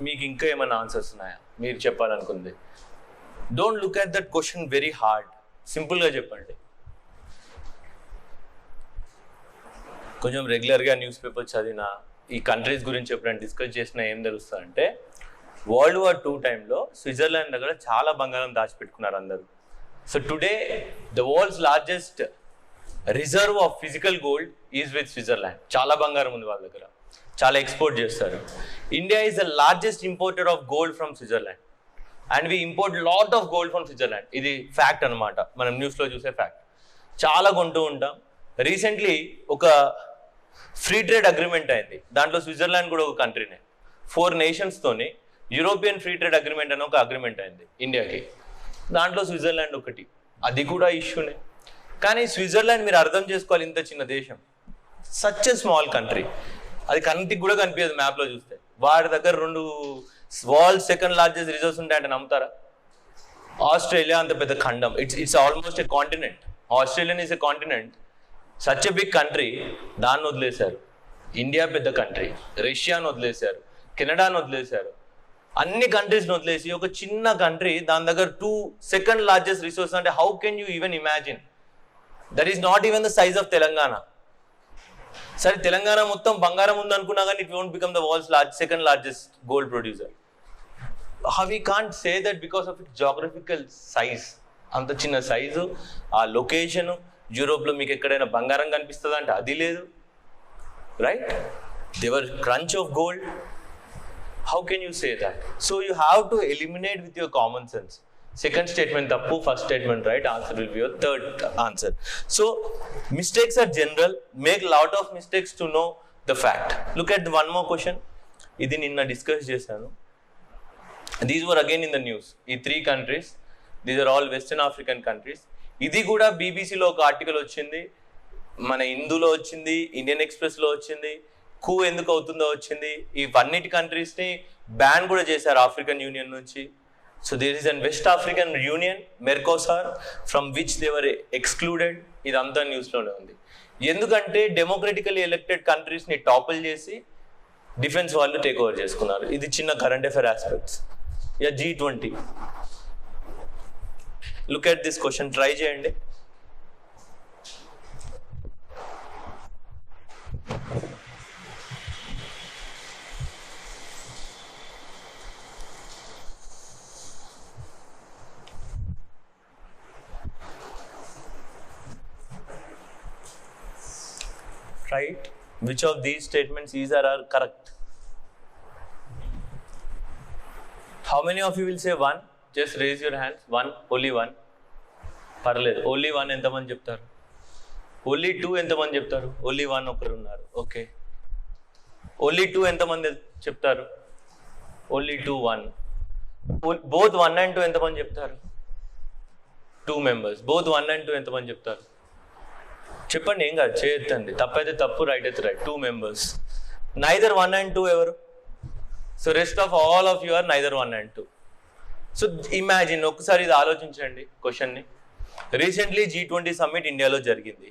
Speaker 1: మీకు ఇంకా ఏమైనా ఆన్సర్స్ ఉన్నాయా మీరు చెప్పాలనుకుంది? Don't look at that question very hard. సింపుల్గా చెప్పండి. కొంచెం రెగ్యులర్గా న్యూస్ పేపర్ చదివినా, ఈ కంట్రీస్ గురించి ఎప్పుడైనా డిస్కస్ చేసినా ఏం తెలుస్తుంది అంటే, World War II టైంలో స్విట్జర్లాండ్ దగ్గర చాలా బంగారం దాచిపెట్టుకున్నారు అందరూ. So today the world's largest reserve of physical gold is with Switzerland. చాలా బంగారం ఉంది వాళ్ళ దగ్గర, చాలా ఎక్స్పోర్ట్ చేస్తారు. India is the largest importer of gold from Switzerland. And we import lot of gold from Switzerland. ఇది ఫ్యాక్ట్ అనమాట, మనం న్యూస్లో చూసే ఫ్యాక్ట్. చాలా కొంటూ ఉంటాం. రీసెంట్లీ ఒక ఫ్రీ ట్రేడ్ అగ్రిమెంట్ అయింది, దాంట్లో స్విట్జర్లాండ్ కూడా ఒక కంట్రీనే. 4 నేషన్స్తోని యూరోపియన్ ఫ్రీ ట్రేడ్ అగ్రిమెంట్ అని ఒక అగ్రిమెంట్ అయింది ఇండియాకి, దాంట్లో స్విట్జర్లాండ్ ఒకటి. అది కూడా ఇష్యూనే. కానీ స్విట్జర్లాండ్ మీరు అర్థం చేసుకోవాలి, ఇంత చిన్న దేశం, సచ్ ఎ స్మాల్ కంట్రీ, అది కంటికి కూడా కనిపించదు మ్యాప్లో చూస్తే. వాడి దగ్గర 2 వరల్డ్ సెకండ్ లార్జెస్ట్ రిజర్వ్స్ ఉంటాయంటే నమ్ముతారా? ఆస్ట్రేలియా అంత పెద్ద ఖండం, it's almost a continent. Australian is a continent, such a big country, దాన్ని వదిలేశారు. ఇండియా పెద్ద కంట్రీ, రష్యాను వదిలేశారు, కెనడాను వదిలేశారు, అన్ని కంట్రీస్ని వదిలేసి ఒక చిన్న కంట్రీ దాని దగ్గర 2 సెకండ్ లార్జెస్ట్ రిసోర్స్ అంటే how can you even imagine? That is not even the size of Telangana. సరే తెలంగాణ మొత్తం బంగారం ఉందనుకున్నా కానీ it won't become the world's second largest gold producer. We can't say that because of it geographical size. అంత చిన్న size, ఆ location. యూరోప్లో మీకు ఎక్కడైనా బంగారం కనిపిస్తుంది అంటే అది లేదు, right? There were crunch of gold. How can you say that? So you have to eliminate with your common sense. Second statement tappu, first statement right, answer will be your third answer. So mistakes are general, make lot of mistakes to know the fact. Look at one more question. Idi ninna discuss chesanu. These were again in the news. Ee 3 countries, these are all Western African countries. Idi kuda BBC lo oka article ochindi, mana Hindulo ochindi, Indian Express lo ochindi. కూ ఎందుకు అవుతుందో వచ్చింది. ఇవన్నిటి కంట్రీస్ని ban కూడా చేశారు African Union నుంచి. So there is an West African Union, Mercosur, from which they were excluded. ఇదంతా న్యూస్లోనే ఉంది. ఎందుకంటే డెమోక్రటికలీ ఎలక్టెడ్ కంట్రీస్ని టాపుల్ చేసి డిఫెన్స్ వాళ్ళు టేక్ ఓవర్ చేసుకున్నారు. ఇది చిన్న current affair aspects. Yeah G20. Look at this question, try చేయండి. Right? Which of these statements either are correct? How many of you will say 1? Just raise your hands. 1, only 1. Parలేదు, only 1 ఎంతమంది చెప్తారు? Only 2 ఎంతమంది చెప్తారు? Only 1 ఒకరు ఉన్నారు. Okay. Only 2 ఎంతమంది చెప్తారు? Only 2, 1. Both 1 and 2 ఎంతమంది చెప్తారు? 2 members. Both 1 and 2 ఎంతమంది చెప్తారు? చెప్పండి, ఏం కాదు, చేయొద్దండి. తప్పైతే తప్పు, రైట్ అయితే రైట్. 2 members. నైదర్ 1 and 2 ఎవరు? So rest of all of you are neither 1 and 2. So imagine, ఒకసారి ఇది ఆలోచించండి క్వశ్చన్ని. రీసెంట్లీ G20 సమ్మిట్ ఇండియాలో జరిగింది,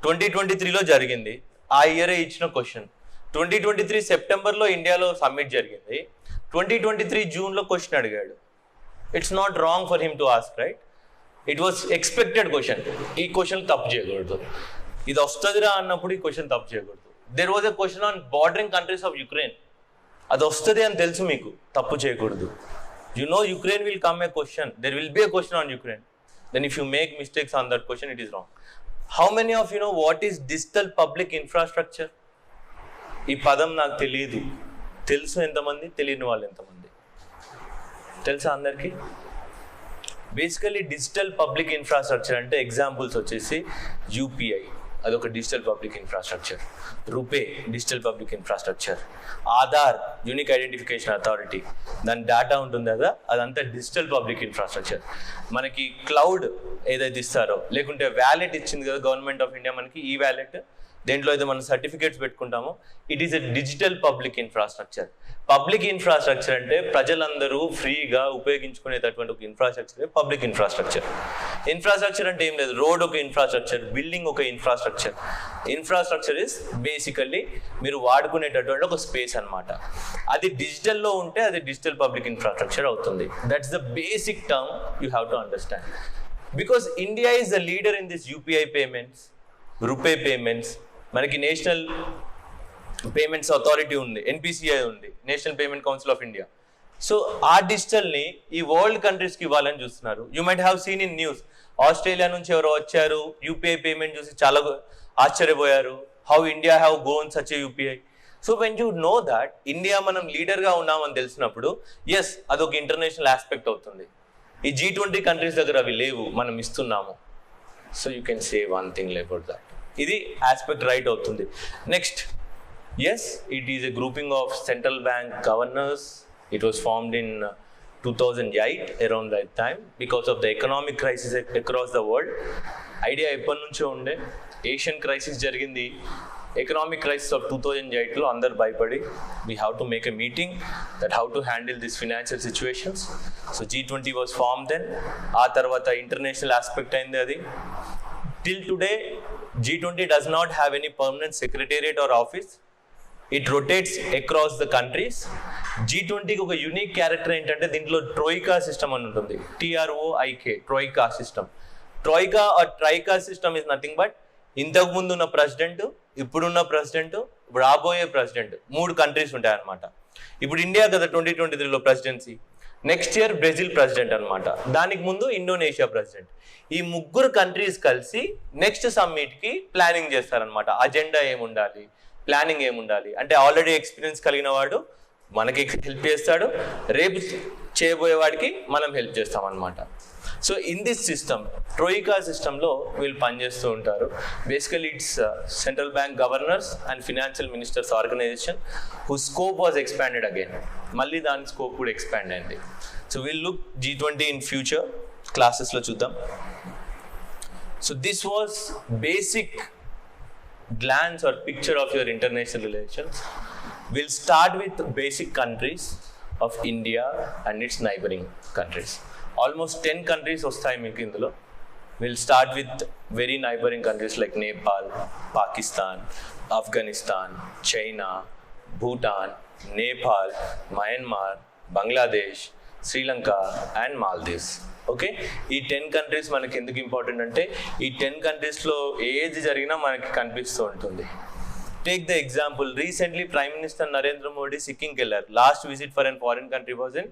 Speaker 1: 2023లో జరిగింది. ఆ ఇయరే ఇచ్చిన క్వశ్చన్. 2023 సెప్టెంబర్లో ఇండియాలో సమ్మిట్ జరిగింది, 2023 జూన్లో క్వశ్చన్ అడిగాడు. It's not wrong for him to ask, right? It was expected question. ఈ క్వశ్చన్ తప్పు చేయకూడదు. ఇది వస్తుందిరా అన్నప్పుడు ఈ క్వశ్చన్ తప్పు చేయకూడదు. There was a question on bordering countries of Ukraine. అది వస్తుంది అని తెలుసు మీకు, తప్పు చేయకూడదు. You know Ukraine will come a question, there will be a question on Ukraine. Then if you make mistakes on that question, it is wrong. How many of you know what is digital public infrastructure? ఈ పదం నాకు తెలియదు. తెలుసు ఎంతమంది? తెలియని వాళ్ళు ఎంతమంది? తెలుసా అందరికీ? బేసికలీ డిజిటల్ పబ్లిక్ ఇన్ఫ్రాస్ట్రక్చర్ అంటే ఎగ్జాంపుల్స్ వచ్చేసి యూపీఐ, అదొక digital public infrastructure. RuPay digital public infrastructure. Aadhaar unique identification authority, దాని డేటా ఉంటుంది కదా, అదంతా డిజిటల్ పబ్లిక్ ఇన్ఫ్రాస్ట్రక్చర్. మనకి క్లౌడ్ ఏదైతే ఇస్తారో, లేకుంటే వ్యాలెట్ ఇచ్చింది కదా గవర్నమెంట్ ఆఫ్ ఇండియా మనకి, ఈ వ్యాలెట్, దేంట్లో అయితే మనం సర్టిఫికేట్స్ పెట్టుకుంటామో, it is a digital public infrastructure. Public infrastructure అంటే ప్రజలందరూ ఫ్రీగా ఉపయోగించుకునేటటువంటి ఒక ఇన్ఫ్రాస్ట్రక్చర్ పబ్లిక్ ఇన్ఫ్రాస్ట్రక్చర్. ఇన్ఫ్రాస్ట్రక్చర్ అంటే ఏం లేదు, రోడ్ ఒక ఇన్ఫ్రాస్ట్రక్చర్, బిల్డింగ్ ఒక ఇన్ఫ్రాస్ట్రక్చర్. ఇన్ఫ్రాస్ట్రక్చర్ ఇస్ బేసికల్లీ మీరు వాడుకునేటటువంటి ఒక స్పేస్ అనమాట. అది డిజిటల్లో ఉంటే అది డిజిటల్ పబ్లిక్ ఇన్ఫ్రాస్ట్రక్చర్ అవుతుంది. That's the basic term you have to understand. Because India is the leader in this UPI payments, RuPay payments. మనకి నేషనల్ పేమెంట్స్ అథారిటీ ఉంది, ఎన్పిసిఐ ఉంది, national payment council of India. So ఆ డిజిటల్ని ఈ world కంట్రీస్కి ఇవ్వాలని చూస్తున్నారు. You might have seen in news, Australia నుంచి ఎవరో వచ్చారు, యూపీఐ పేమెంట్ చూసి చాలా ఆశ్చర్యపోయారు. How India have gone such a UPI. So when you know that India మనం లీడర్గా ఉన్నామని తెలిసినప్పుడు ఎస్ అదొక ఇంటర్నేషనల్ ఆస్పెక్ట్ అవుతుంది. ఈ G20 కంట్రీస్ దగ్గర అవి లేవు, మనం ఇస్తున్నాము. So you can say one thing about that. ఇది ఆస్పెక్ట్ రైట్ అవుతుంది. Next, yes it is a grouping of central bank governors. It was formed in 2008 around that time because of the economic crisis across the world. Idea ఎప్పటి నుంచో ఉండే, Asian crisis జరిగింది, economic crisis of 2008లో అందరు భయపడి we have to make a meeting that how to handle this financial situations. So G20 was form then. ఆ తర్వాత international aspect అయింది అది. Till today G20 does not have any permanent secretariat or office. It rotates across the countries. G20కి ఒక unique character ఏంటంటే దీంట్లో troika system అని ఉంటుంది. TROIK, troika system. Troika or troika system is nothing but ఇంతకు ముందు ఉన్న ప్రెసిడెంట్, ఇప్పుడున్న ప్రెసిడెంట్, రాబోయే ప్రెసిడెంట్, 3 కంట్రీస్ ఉంటాయన్నమాట. ఇప్పుడు ఇండియా కదా 2023లో presidency, next year Brazil president అనమాట, దానికి ముందు ఇండోనేషియా ప్రెసిడెంట్. ఈ 3 కంట్రీస్ కలిసి నెక్స్ట్ సమ్మిట్కి ప్లానింగ్ చేస్తారనమాట. అజెండా ఏముండాలి, ప్లానింగ్ ఏముండాలి అంటే ఆల్రెడీ ఎక్స్పీరియన్స్ కలిగిన వాడు మనకి హెల్ప్ చేస్తాడు, రేపు చేయబోయేవాడికి మనం హెల్ప్ చేస్తాం అనమాట. So in this system, troika సిస్టంలో వీళ్ళు పనిచేస్తూ ఉంటారు. Basically it's central bank governors and financial ministers organization who scope was expanded again. మళ్ళీ దాని స్కోప్ కూడా ఎక్స్పాండ్ అయింది. So we'll look G20 in future క్లాసెస్లో చూద్దాం. So this was basic glance or picture of your international relations. We'll start with basic countries of India and its neighboring countries. Almost 10 countries వస్తాయి మీకు ఇందులో. We'll start with very neighboring countries like Nepal, Pakistan, Afghanistan, China, Bhutan, Nepal, Myanmar, Bangladesh, Sri Lanka and Maldives. Okay, ఈ 10 countries మనకి ఎందుకు important అంటే ఈ 10 కంట్రీస్లో ఏది జరిగినా మనకి కనిపిస్తూ ఉంటుంది. Take the example, recently prime minister Narendra Modi సిక్కింకి వెళ్ళారు. Last visit for an foreign country was in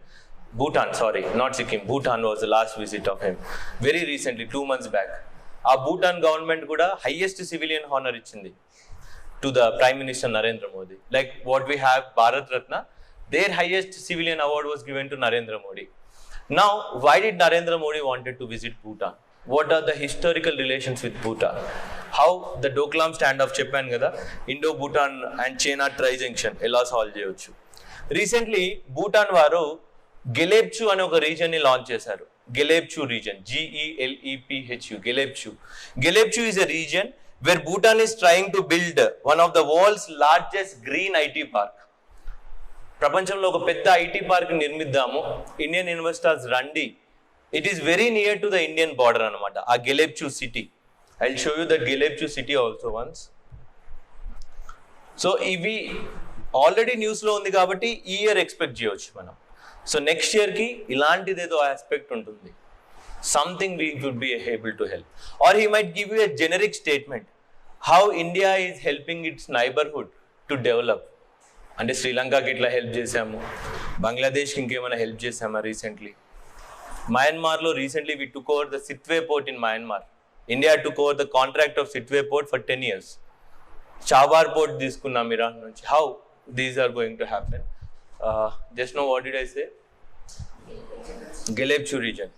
Speaker 1: Bhutan. Sorry, not Sikkim, Bhutan was the last visit of him very recently 2 months back. ఆ భూటాన్ గవర్నమెంట్ కూడా హైయెస్ట్ సివిలియన్ హానర్ ఇచ్చింది to the prime minister Narendra Modi. Like what we have Bharat Ratna, their highest civilian award was given to Narendra Modi. Now, why did Narendra Modi wanted to visit Bhutan? What are the historical relations with Bhutan? How the Doklam standoff చెప్పాను కదా, Indo Bhutan and China tri junction ఎలా solve చేయవచ్చు. Recently Bhutan వారు గెలేప్చు అనే ఒక రీజన్ని launch చేశారు. Gelephu region, GELEPHU, Gelephu. Gelephu is a region where Bhutan is trying to build one of the world's largest green IT park. ప్రపంచంలో ఒక పెద్ద ఐటీ పార్క్ నిర్మిద్దాము, ఇండియన్ ఇన్వెస్టర్స్ రండి. It is very near to the Indian border అనమాట ఆ Gelephu city. I will show you that Gelephu city also once. So ఇవి already న్యూస్లో ఉంది కాబట్టి ఈ ఇయర్ ఎక్స్పెక్ట్ చేయవచ్చు మనం. సో నెక్స్ట్ ఇయర్కి ఇలాంటిది ఏదో ఆస్పెక్ట్ ఉంటుంది, something we would be able to help. Or he might give you a generic statement how India is helping its neighbourhood to develop. అంటే శ్రీలంకకి ఇట్లా హెల్ప్ చేసాము, బంగ్లాదేశ్కి ఇంకేమైనా హెల్ప్ చేసామా రీసెంట్లీ. మయన్మార్లో recently we took over the Sittwe port in Myanmar. India took over the contract of Sittwe port for 10 years. Chabahar port తీసుకున్నాం Iran నుంచి. How these are going to happen? Just no what did I say, Gelephu region.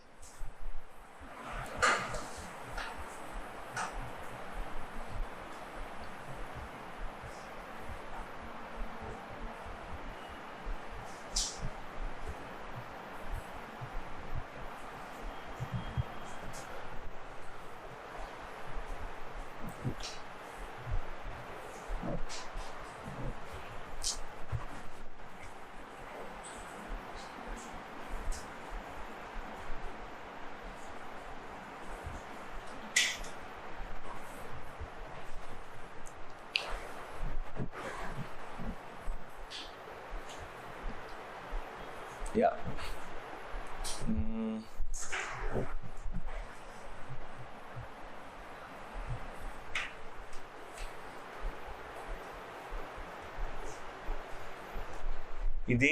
Speaker 1: Yeah. ఇది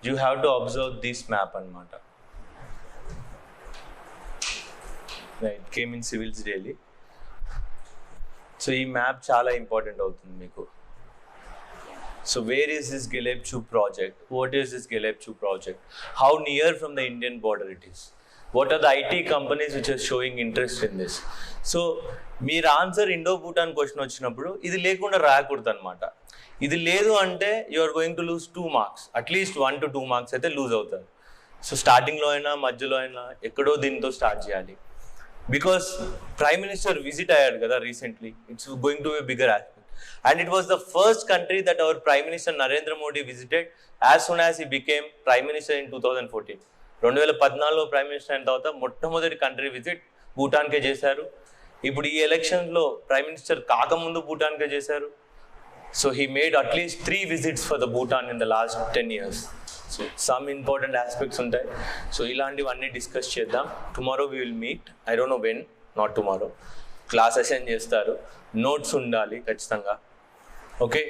Speaker 1: you have to observe this map అన్నమాట. It came in civils daily. So ఈ map చాలా important అవుతుంది మీకు. So where is this Gelepchuk project? What is this Gelepchuk project? How near from the Indian border it is? What are the IT companies which are showing interest in this? So మీరు answer Indo Bhutan question వచ్చినప్పుడు ఇది లేకుండా రాయకూడదు అనమాట. ఇది లేదు అంటే you are going to lose 2 marks, at least 1 to 2 marks అయితే లూజ్ అవుతారు. సో స్టార్టింగ్లో అయినా మధ్యలో అయినా ఎక్కడో దీంతో స్టార్ట్ చేయాలి. బికాస్ ప్రైమ్ మినిస్టర్ విజిట్ అయ్యాడు కదా recently, it's going to be bigger aspect. And it was the first country that our Prime Minister Narendra Modi visited as soon as he became Prime Minister in 2014. 2014లో prime minister అయిన తర్వాత మొట్టమొదటి country visit భూటాన్కే చేశారు. ఇప్పుడు ఈ ఎలక్షన్లో prime minister కాకముందు భూటాన్కే చేశారు. So he made at least 3 visits for the Bhutan in the last 10 years. So some important aspects ఉంటాయి. సో ఇలాంటివన్నీ డిస్కస్ చేద్దాం. Tomorrow we will meet, I don't know when, not tomorrow. Class assign చేస్తారు, notes ఉండాలి ఖచ్చితంగా. Okay,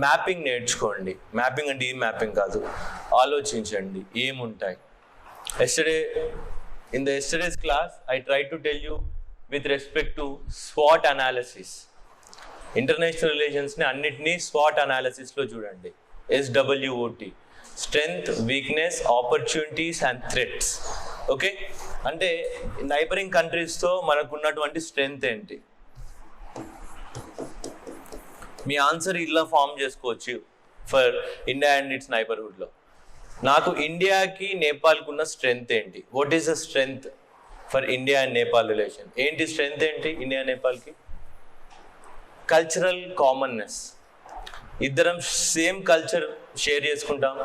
Speaker 1: mapping నేర్చుకోండి. Mapping అంటే ఈ mapping కాదు, ఆలోచించండి ఏముంటాయి. in the yesterday's class I tried to tell you with respect to SWOT analysis. International రిలేషన్స్ని అన్నిటినీ SWOT అనాలిసిస్లో చూడండి. SWOT, strength, weakness, opportunities and threats. Okay, అంటే నైబరింగ్ కంట్రీస్తో మనకు ఉన్నటువంటి స్ట్రెంగ్త్ ఏంటి? మీ ఆన్సర్ ఇలా ఫామ్ చేసుకోవచ్చు ఫర్ ఇండియా అండ్ ఇట్స్ నైబర్హుడ్లో. నాకు ఇండియాకి నేపాల్కి ఉన్న స్ట్రెంగ్త్ ఏంటి? What is the strength for India and Nepal relation? ఏంటి స్ట్రెంగ్త్ ఏంటి ఇండియా నేపాల్కి? కల్చరల్ కామన్నెస్, ఇద్దరం సేమ్ కల్చర్ షేర్ చేసుకుంటాం,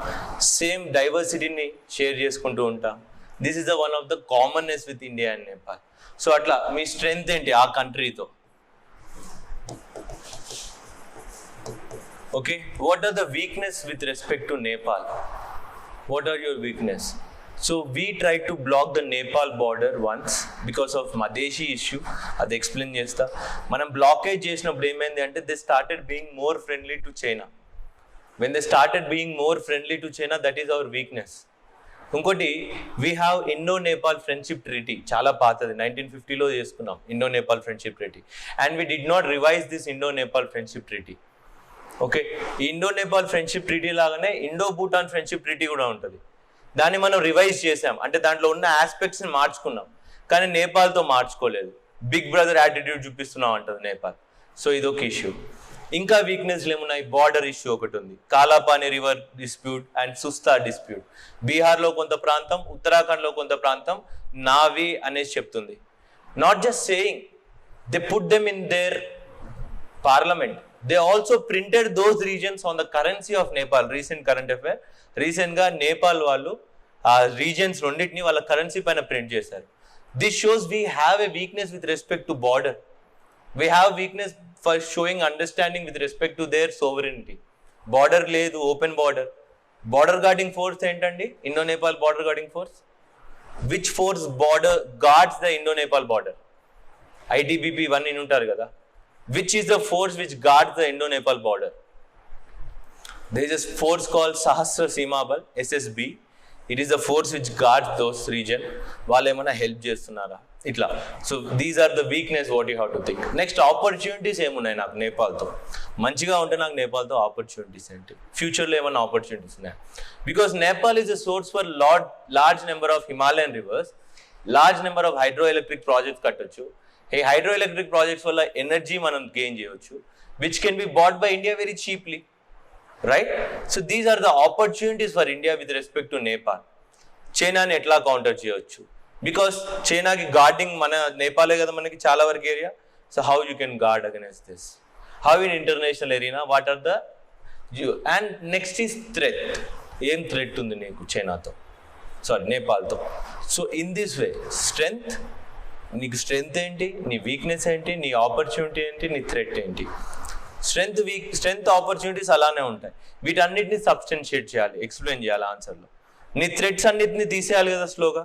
Speaker 1: సేమ్ డైవర్సిటీని షేర్ చేసుకుంటూ ఉంటాం. This is the one of the commonness with India and Nepal. So అట్లా మీ స్ట్రెంగ్త్ ఏంటి ఆ కంట్రీతో? Okay, what are the weakness with respect to Nepal? What are your weakness? So we tried to block the Nepal border once because of Madheshi issue. అది explain చేస్తా. మనం blockage చేసినప్పుడు ఏమైంది అంటే they started being more friendly to China. When they started being more friendly to China, that is our weakness. ఇంకోటి, we have Indo-Nepal friendship treaty, చాలా పాతది, 1950లో చేసుకున్నాం Indo-Nepal friendship treaty, and we did not revise this Indo-Nepal friendship treaty. Okay, ఈ ఇండో-నేపాల్ friendship treaty లాగానే ఇండో-భూటాన్ friendship treaty కూడా ఉంటుంది. దాన్ని మనం రివైజ్ చేసాం, అంటే దాంట్లో ఉన్న ఆస్పెక్ట్స్ని మార్చుకున్నాం, కానీ నేపాల్తో మార్చుకోలేదు. బిగ్ బ్రదర్ యాటిట్యూడ్ చూపిస్తున్నాం అంటుంది నేపాల్. సో ఇదొక ఇష్యూ. ఇంకా వీక్నెస్లు ఏమున్నాయి? బార్డర్ ఇష్యూ ఒకటి ఉంది, Kalapani river dispute and Susta dispute. బీహార్లో కొంత ప్రాంతం, ఉత్తరాఖండ్లో కొంత ప్రాంతం నావి అనేసి చెప్తుంది. Not just saying, they put them in their parliament. They also printed those regions on the currency of Nepal. Recent current affair, recent గా నేపాల్ వాళ్ళు ఆ రీజన్స్ రెండింటిని వాళ్ళ కరెన్సీ పైన ప్రింట్ చేశారు. This shows we have a weakness with respect to border. We have weakness for showing understanding with respect to their sovereignty. Border లేదు, open border. Border guarding force ఏంటండి? Indo Nepal border guarding force. Which force border guards the Indo Nepal border? ITBP 1 in ఉంటారు కదా. Which is the force which guards the Indo-Nepal border? There is a force called Sahasra Seema Bal, SSB. It is the force which guards those region. వాళ్ళు ఏమైనా help చేస్తున్నారా? ఇట్లా. So these are the weakness what you have to think. Next, opportunities ఏమున్నాయి నాకు నేపాల్తో? మంచిగా ఉంటే నాకు నేపాల్తో opportunities ఏంటి? ఫ్యూచర్లో ఏమైనా ఆపర్చునిటీస్ ఉన్నాయి? Because Nepal is a source for large number of Himalayan rivers, large number of hydro electric projects కట్టొచ్చు. ఈ హైడ్రో ఎలక్ట్రిక్ ప్రాజెక్ట్స్ వల్ల ఎనర్జీ మనం గెయిన్ చేయవచ్చు, which can be bought by India very cheaply, right? So these are the opportunities for India with respect to Nepal. చైనాని ఎట్లా counter చేయవచ్చు? Because చైనాకి guarding మన నేపాలే కదా మనకి చాలా వరకు area. So how you can guard against this? How in international area what are the and next is threat. ఏం థ్రెట్ ఉంది నీకు చైనాతో, సారీ నేపాల్తో? So in this way strength, నీకు స్ట్రెంగ్త్ ఏంటి, నీ వీక్నెస్ ఏంటి, నీ ఆపర్చునిటీ ఏంటి, నీ థ్రెట్ ఏంటి? స్ట్రెంగ్త్ ఆపర్చునిటీస్ అలానే ఉంటాయి. వీటన్నిటిని సబ్స్టెన్షియేట్ చేయాలి, ఎక్స్ప్లెయిన్ చేయాలి ఆన్సర్లో. నీ థ్రెట్స్ అన్నిటిని తీసేయాలి కదా స్లోగా.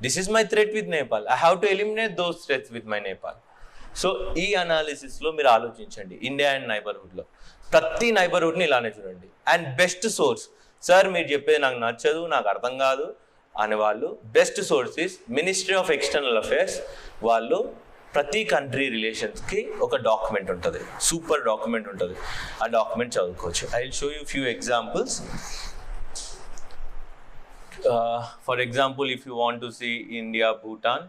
Speaker 1: This is my threat with Nepal, I have to eliminate those threats with my Nepal. So ఈ అనాలిసిస్లో మీరు ఆలోచించండి. ఇండియా అండ్ నైబర్హుడ్లో ప్రతి నైబర్హుడ్ని ఇలానే చూడండి. అండ్ బెస్ట్ సోర్స్, సార్ మీరు చెప్పేది నాకు నచ్చదు, నాకు అర్థం కాదు అనేవాళ్ళు, best source is ministry of external affairs. వాళ్ళు ప్రతి కంట్రీ రిలేషన్స్కి ఒక డాక్యుమెంట్ ఉంటుంది, సూపర్ డాక్యుమెంట్ ఉంటుంది. ఆ డాక్యుమెంట్ చదువుకోవచ్చు. I will show you few examples. For example, if you want to see India Bhutan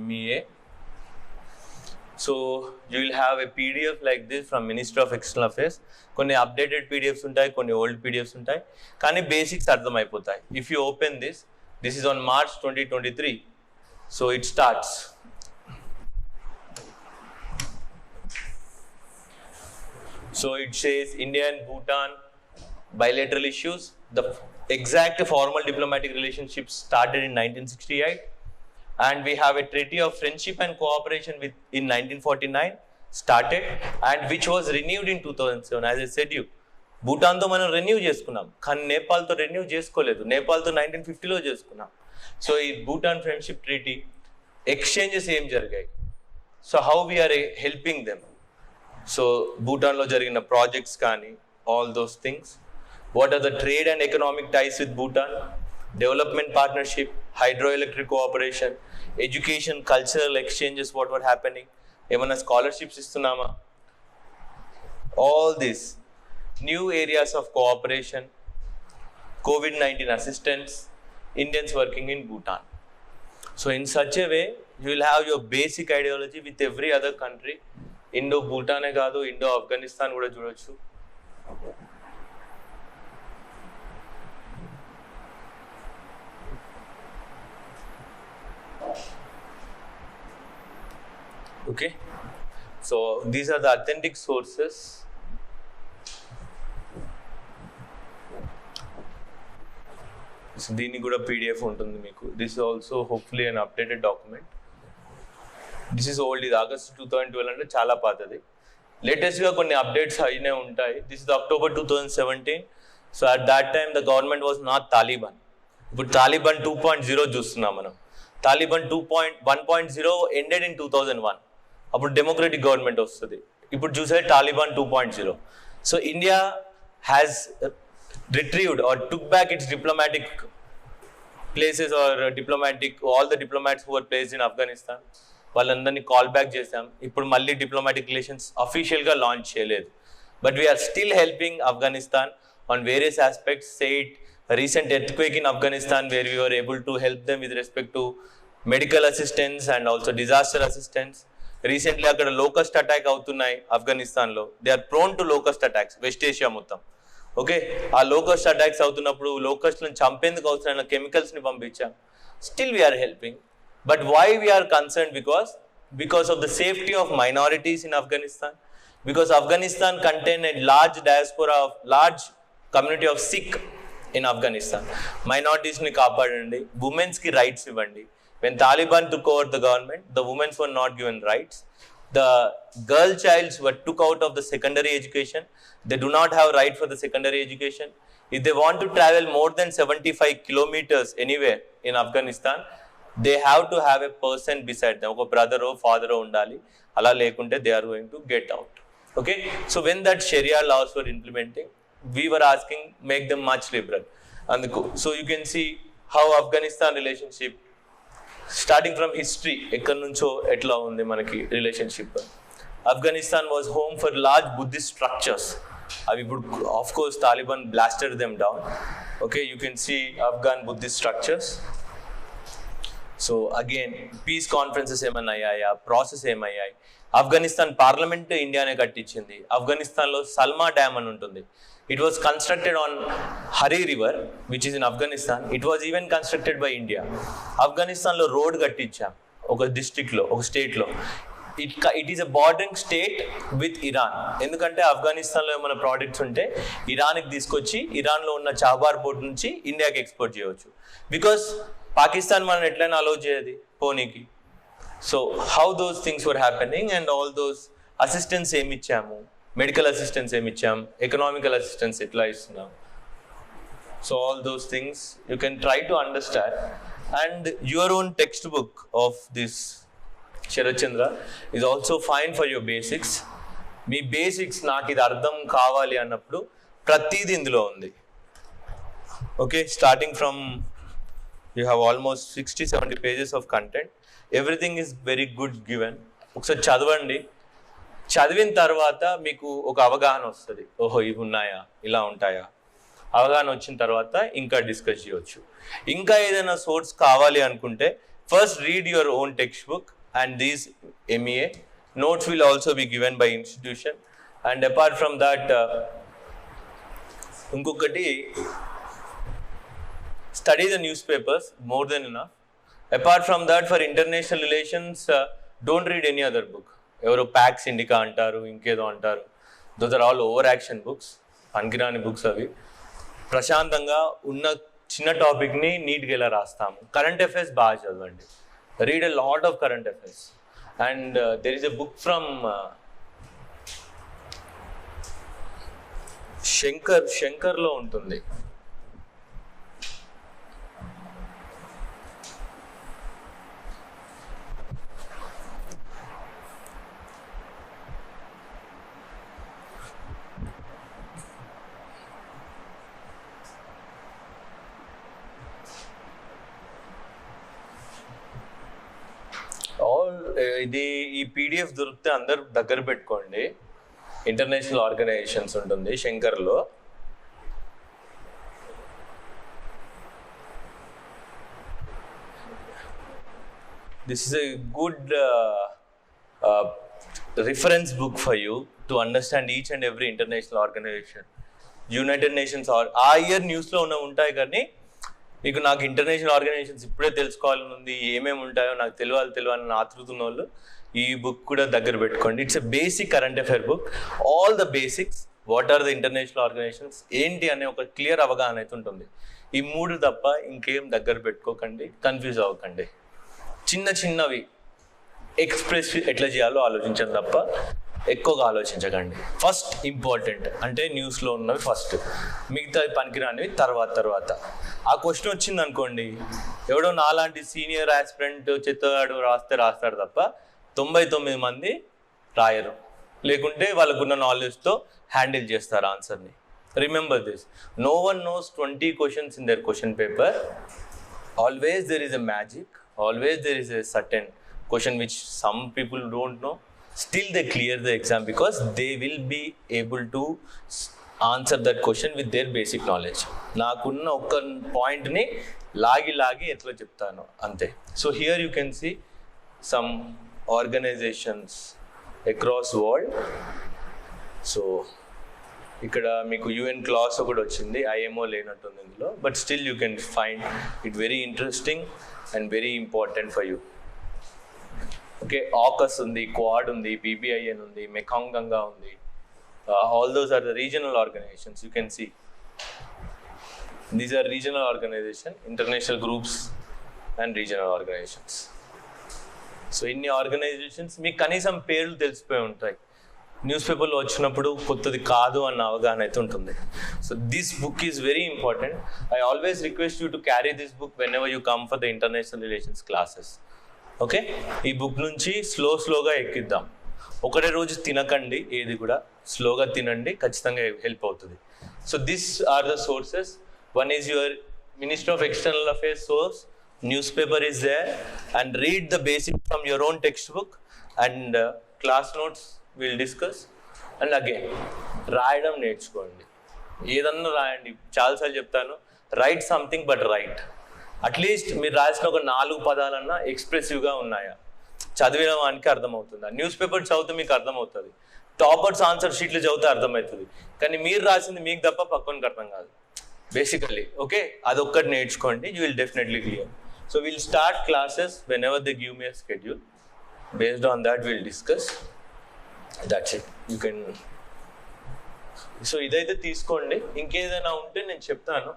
Speaker 1: MEA. So you will have a PDF like this from Ministry of External Affairs. కొన్ని updated PDFs ఉంటాయి, కొన్ని old PDFs ఉంటాయి, కానీ basics అర్థమైపోతాయి. If you open this is on March 2023. So it starts. So it says India and Bhutan bilateral issues. The exact formal diplomatic relationships started in 1968. And we have a treaty of friendship and cooperation in 1949 started, and which was renewed in 2007. As I said you, భూటాన్తో మనం renew చేసుకున్నాం, కానీ నేపాల్తో renew చేసుకోలేదు. నేపాల్తో 1950లో చేసుకున్నాం. So ఈ Bhutan friendship treaty exchanges ఏం జరిగాయి, so how we are helping them, so భూటాన్లో జరిగిన ప్రాజెక్ట్స్ కానీ all those things. What are the trade and economic ties with Bhutan, development partnership, hydroelectric cooperation, education, cultural exchanges, what were happening, ఏమన్నా scholarships ఇస్తున్నామా, all this, new areas of cooperation, COVID-19 assistance, Indians working in Bhutan. So in such a way, you will have your basic ideology with every other country. Indo-Bhutan కాదు, Indo-Afghanistan కూడా చూడొచ్చు. Okay, so these are the authentic sources. So దీనికి కూడా PDF ఉంటుంది మీకు. This is also hopefully an updated document. This is old, ఇది August 2012 అంటే చాలా పాతది. లేటెస్ట్గా కొన్ని అప్డేట్స్ అయినే ఉంటాయి. This is October 2017. So at that time the government was not Taliban. ఇప్పుడు తాలిబాన్ 2.0 చూస్తున్నాం మనం. Taliban 1.0 ended in 2001. అప్పుడు డెమోక్రటిక్ గవర్నమెంట్ వస్తుంది. ఇప్పుడు చూసే Taliban 2.0. So India has retrieved or took back its diplomatic places or all the diplomats who are placed in Afghanistan, వాళ్ళందరినీ call back చేశాం. ఇప్పుడు మళ్ళీ డిప్లొమాటిక్ రిలేషన్స్ అఫీషియల్గా లాంచ్ చేయలేదు, but we are still helping Afghanistan on various aspects. Say it recent earthquake in Afghanistan where we were able to help them with respect to medical assistance and also disaster assistance. Recently అక్కడ locust attack అవుతున్నాయి ఆఫ్ఘనిస్తాన్లో. They are prone to locust attacks, west Asia మొత్తం. Okay, ఆ locust attacks అవుతున్నప్పుడు లోకస్ట్లను చంపేందుకు అవసరమైన కెమికల్స్ని పంపించాం. Still we are helping. But why we are concern? Because of the safety of minorities in Afghanistan. Because Afghanistan contain a large diaspora of large community of Sikh in Afghanistan. మైనారిటీస్ని కాపాడండి, ఉమెన్స్కి రైట్స్ ఇవ్వండి. When Taliban took over the government, the women were not given rights. The girl childs were took out of the secondary education. They do not have right for the secondary education. If they want to travel more than 75 kilometers anywhere in Afghanistan, they have to have a person beside them. ఒక brother or father ఉండాలి. అలా లేకుంటే they are going to get out. Okay, so when that Sharia laws were implementing, we were asking make them much liberal. So you can see how Afghanistan relationship starting from history ekkadi nuncho etla undi manaki relationship. Afghanistan was home for large Buddhist structures. Avi of course Taliban blasted them down. Okay, you can see Afghan Buddhist structures. So again, peace conferences ఏమన్నా అయ్యాయా, process ఏమయ్యాయి. Afghanistan parliament ఇండియానే కట్టించింది. ఆఫ్ఘనిస్తాన్లో Salma dam అని ఉంటుంది. It was constructed on Hari River, which is in Afghanistan. It was even constructed by India. ఆఫ్ఘనిస్తాన్లో road కట్టించాం ఒక డిస్ట్రిక్ట్లో, ఒక స్టేట్లో. It is a bordering state with Iran. ఎందుకంటే ఆఫ్ఘనిస్తాన్లో ఏమైనా ప్రోడక్ట్స్ ఉంటే ఇరాన్కి తీసుకొచ్చి ఇరాన్లో ఉన్న చాబార్ పోర్ట్ నుంచి ఇండియాకి ఎక్స్పోర్ట్ చేయవచ్చు. బికాస్ పాకిస్తాన్ మనం ఎట్లయినా అలౌ చేయదు పోనీకి. So how those things were happening and all those assistance ఏమి ఇచ్చాము, మెడికల్ అసిస్టెన్స్ ఏమి ఇచ్చాం, ఎకనామికల్ అసిస్టెన్స్ ఎట్లా ఇస్తున్నాం. So all those things you can try to understand. And your own text book of this Sharat Chandra is also fine for your basics. మీ basics నాకు ఇది అర్థం కావాలి అన్నప్పుడు ప్రతిదీ ఇందులో ఉంది. Okay, starting from You have almost 60-70 pages of content. Everything is very good given. ఒకసారి చదవండి. చదివిన తర్వాత మీకు ఒక అవగాహన వస్తుంది. ఓహో ఇవి ఉన్నాయా, ఇలా ఉంటాయా. అవగాహన వచ్చిన తర్వాత ఇంకా డిస్కస్ చేయవచ్చు. ఇంకా ఏదైనా సోర్స్ కావాలి అనుకుంటే first read your own text book and these MEA. Notes will also be given by institution. And apart from that, ఇంకొకటి study the newspapers, more than enough. Apart from that, for international relations, don't read any other book. ఎవరో Pax Indica అంటారు, ఇంకేదో అంటారు. Those are all over action books, పనికిరాని books అవి. ప్రశాంతంగా ఉన్న చిన్న టాపిక్ని నీట్గా ఎలా రాస్తాము. కరెంట్ అఫైర్స్ బాగా చదవండి. Read a lot of current affairs. And there is a book from శంకర్లో ఉంటుంది. ఇది ఈ PDF దొరికితే అందరు దగ్గర పెట్టుకోండి. ఇంటర్నేషనల్ ఆర్గనైజేషన్స్ ఉంటుంది శంకర్లో. This is a good reference book for you to understand each and every international organization. United Nations ఆ ఇయర్ న్యూస్లో ఉంటాయి, కానీ మీకు నాకు ఇంటర్నేషనల్ ఆర్గనైజేషన్స్ ఇప్పుడే తెలుసుకోవాలని ఉంది, ఏమేమి ఉంటాయో నాకు తెలియాలని ఆతృతున్న వాళ్ళు ఈ బుక్ కూడా దగ్గర పెట్టుకోండి. It's a basic current affair book. All the basics, what are the international organisations ఏంటి అనే ఒక క్లియర్ అవగాహన అయితే ఉంటుంది. ఈ మూడు తప్ప ఇంకేం దగ్గర పెట్టుకోకండి, కన్ఫ్యూజ్ అవ్వకండి. చిన్నవి ఎక్స్ప్రెస్ ఎట్లా చేయాలో ఆలోచించండి తప్ప ఎక్కువగా ఆలోచించకండి. ఫస్ట్ ఇంపార్టెంట్ అంటే న్యూస్లో ఉన్నవి ఫస్ట్, మిగతా పనికిరానివి తర్వాత. ఆ క్వశ్చన్ వచ్చింది అనుకోండి, ఎవడో నాలాంటి సీనియర్ ఆస్పిరెంట్ చెత్తగాడు రాస్తాడు తప్ప 99 మంది రాయరు, లేకుంటే వాళ్ళకున్న నాలెడ్జ్తో హ్యాండిల్ చేస్తారు ఆన్సర్ని. Remember this, no one knows 20 questions in their question paper. Always there is a magic, always there is a certain question which some people don't know. Still they clear the exam because they will be able to answer that question with their basic knowledge. నాకున్న ఒక్క పాయింట్ని లాగి ఎట్లా చెప్తాను అంతే. So here you can see some organisations across world. So ఇక్కడ మీకు UN class ఒకటి వచ్చింది, IMO లేనట్టుంది ఇందులో, but still you can find it very interesting and very important for you. Okay, AUKUS ఉంది, క్వాడ్ ఉంది, BBIN ఉంది, మెకాంగ్ గంగా ఉంది. All those are the regional organizations. You can see these are regional organization, international groups and regional organizations. So ఇన్ని organisations మీకు కనీసం పేర్లు తెలిసిపోయి ఉంటాయి. News పేపర్లో వచ్చినప్పుడు కొత్తది కాదు అన్న అవగాహన అయితే ఉంటుంది. So this book is very important. I always request you to carry this book when ever you come for the international relations classes. Okay, ఈ బుక్ నుంచి స్లోగా ఎక్కిద్దాం. ఒకటే రోజు తినకండి, ఏది కూడా స్లోగా తినండి, ఖచ్చితంగా హెల్ప్ అవుతుంది. So this are the sources. One is your Ministry of External Affairs source, newspaper is there, and read the basics from your own textbook, and class notes we'll discuss. And again, రాయడం నేర్చుకోండి, ఏదన్నా రాయండి. చాలాసార్లు చెప్తాను, write something but right. At least మీరు రాసిన ఒక 4 పదాలన్నా ఎక్స్ప్రెసివ్గా ఉన్నాయా, చదివిన వానికి అర్థమవుతుంది. న్యూస్ పేపర్ చదివితే మీకు అర్థమవుతుంది, టాపర్స్ ఆన్సర్ షీట్లు చదివితే అర్థమవుతుంది, కానీ మీరు రాసింది మీకు తప్ప పక్కనకి అర్థం కాదు బేసికల్లీ. ఓకే, అదొక్కటి నేర్చుకోండి, you will definitely clear. So will start classes when ever they give me a schedule. Based on that will discuss. That's it, you can. So ఇదైతే తీసుకోండి. ఇంకేదైనా ఉంటే నేను చెప్తాను.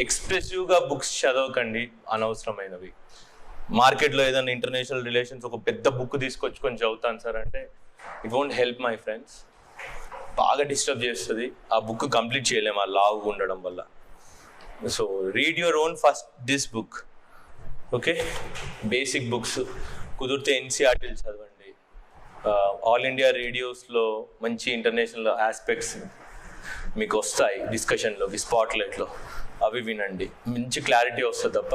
Speaker 1: ఎక్స్ప్రెసివ్గా బుక్స్ చదవకండి అనవసరమైనవి. మార్కెట్లో ఏదైనా ఇంటర్నేషనల్ రిలేషన్స్ ఒక పెద్ద బుక్ తీసుకొచ్చుకొని చదువుతాను సార్ అంటే it won't help my friends. బాగా డిస్టర్బ్ చేస్తుంది, ఆ బుక్ కంప్లీట్ చేయలేము ఆ లావుగా ఉండడం వల్ల. So read your own first this book. Okay, basic books కుదిరితే NCERTలు చదవండి. ఆల్ ఇండియా రేడియోస్లో మంచి ఇంటర్నేషనల్ ఆస్పెక్ట్స్ మీకు వస్తాయి డిస్కషన్లోకి, స్పాట్లైట్లో. అవి వినండి, మంచి క్లారిటీ వస్తుంది తప్ప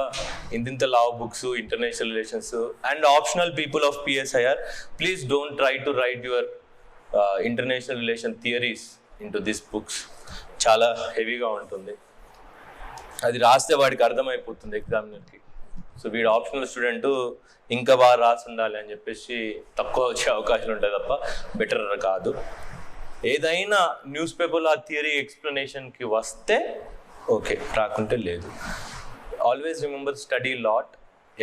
Speaker 1: ఇంత లా books, international relations and optional people of PSIR, please don't try to write your international relation theories in to this books. చాలా హెవీగా ఉంటుంది, అది రాస్తే వాడికి అర్థమైపోతుంది ఎగ్జామినర్కి. సో వీడు ఆప్షనల్ స్టూడెంట్ ఇంకా బాగా రాసి ఉండాలి అని చెప్పేసి తక్కువ వచ్చే అవకాశాలు ఉంటాయి తప్ప బెటర్ కాదు. ఏదైనా న్యూస్ పేపర్లో ఆ థియరీ ఎక్స్ప్లెనేషన్కి వస్తే ఓకే, రాకుంటే లేదు. Always remember, study lot.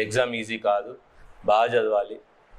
Speaker 1: Exam easy కాదు, బాగా చదవాలి.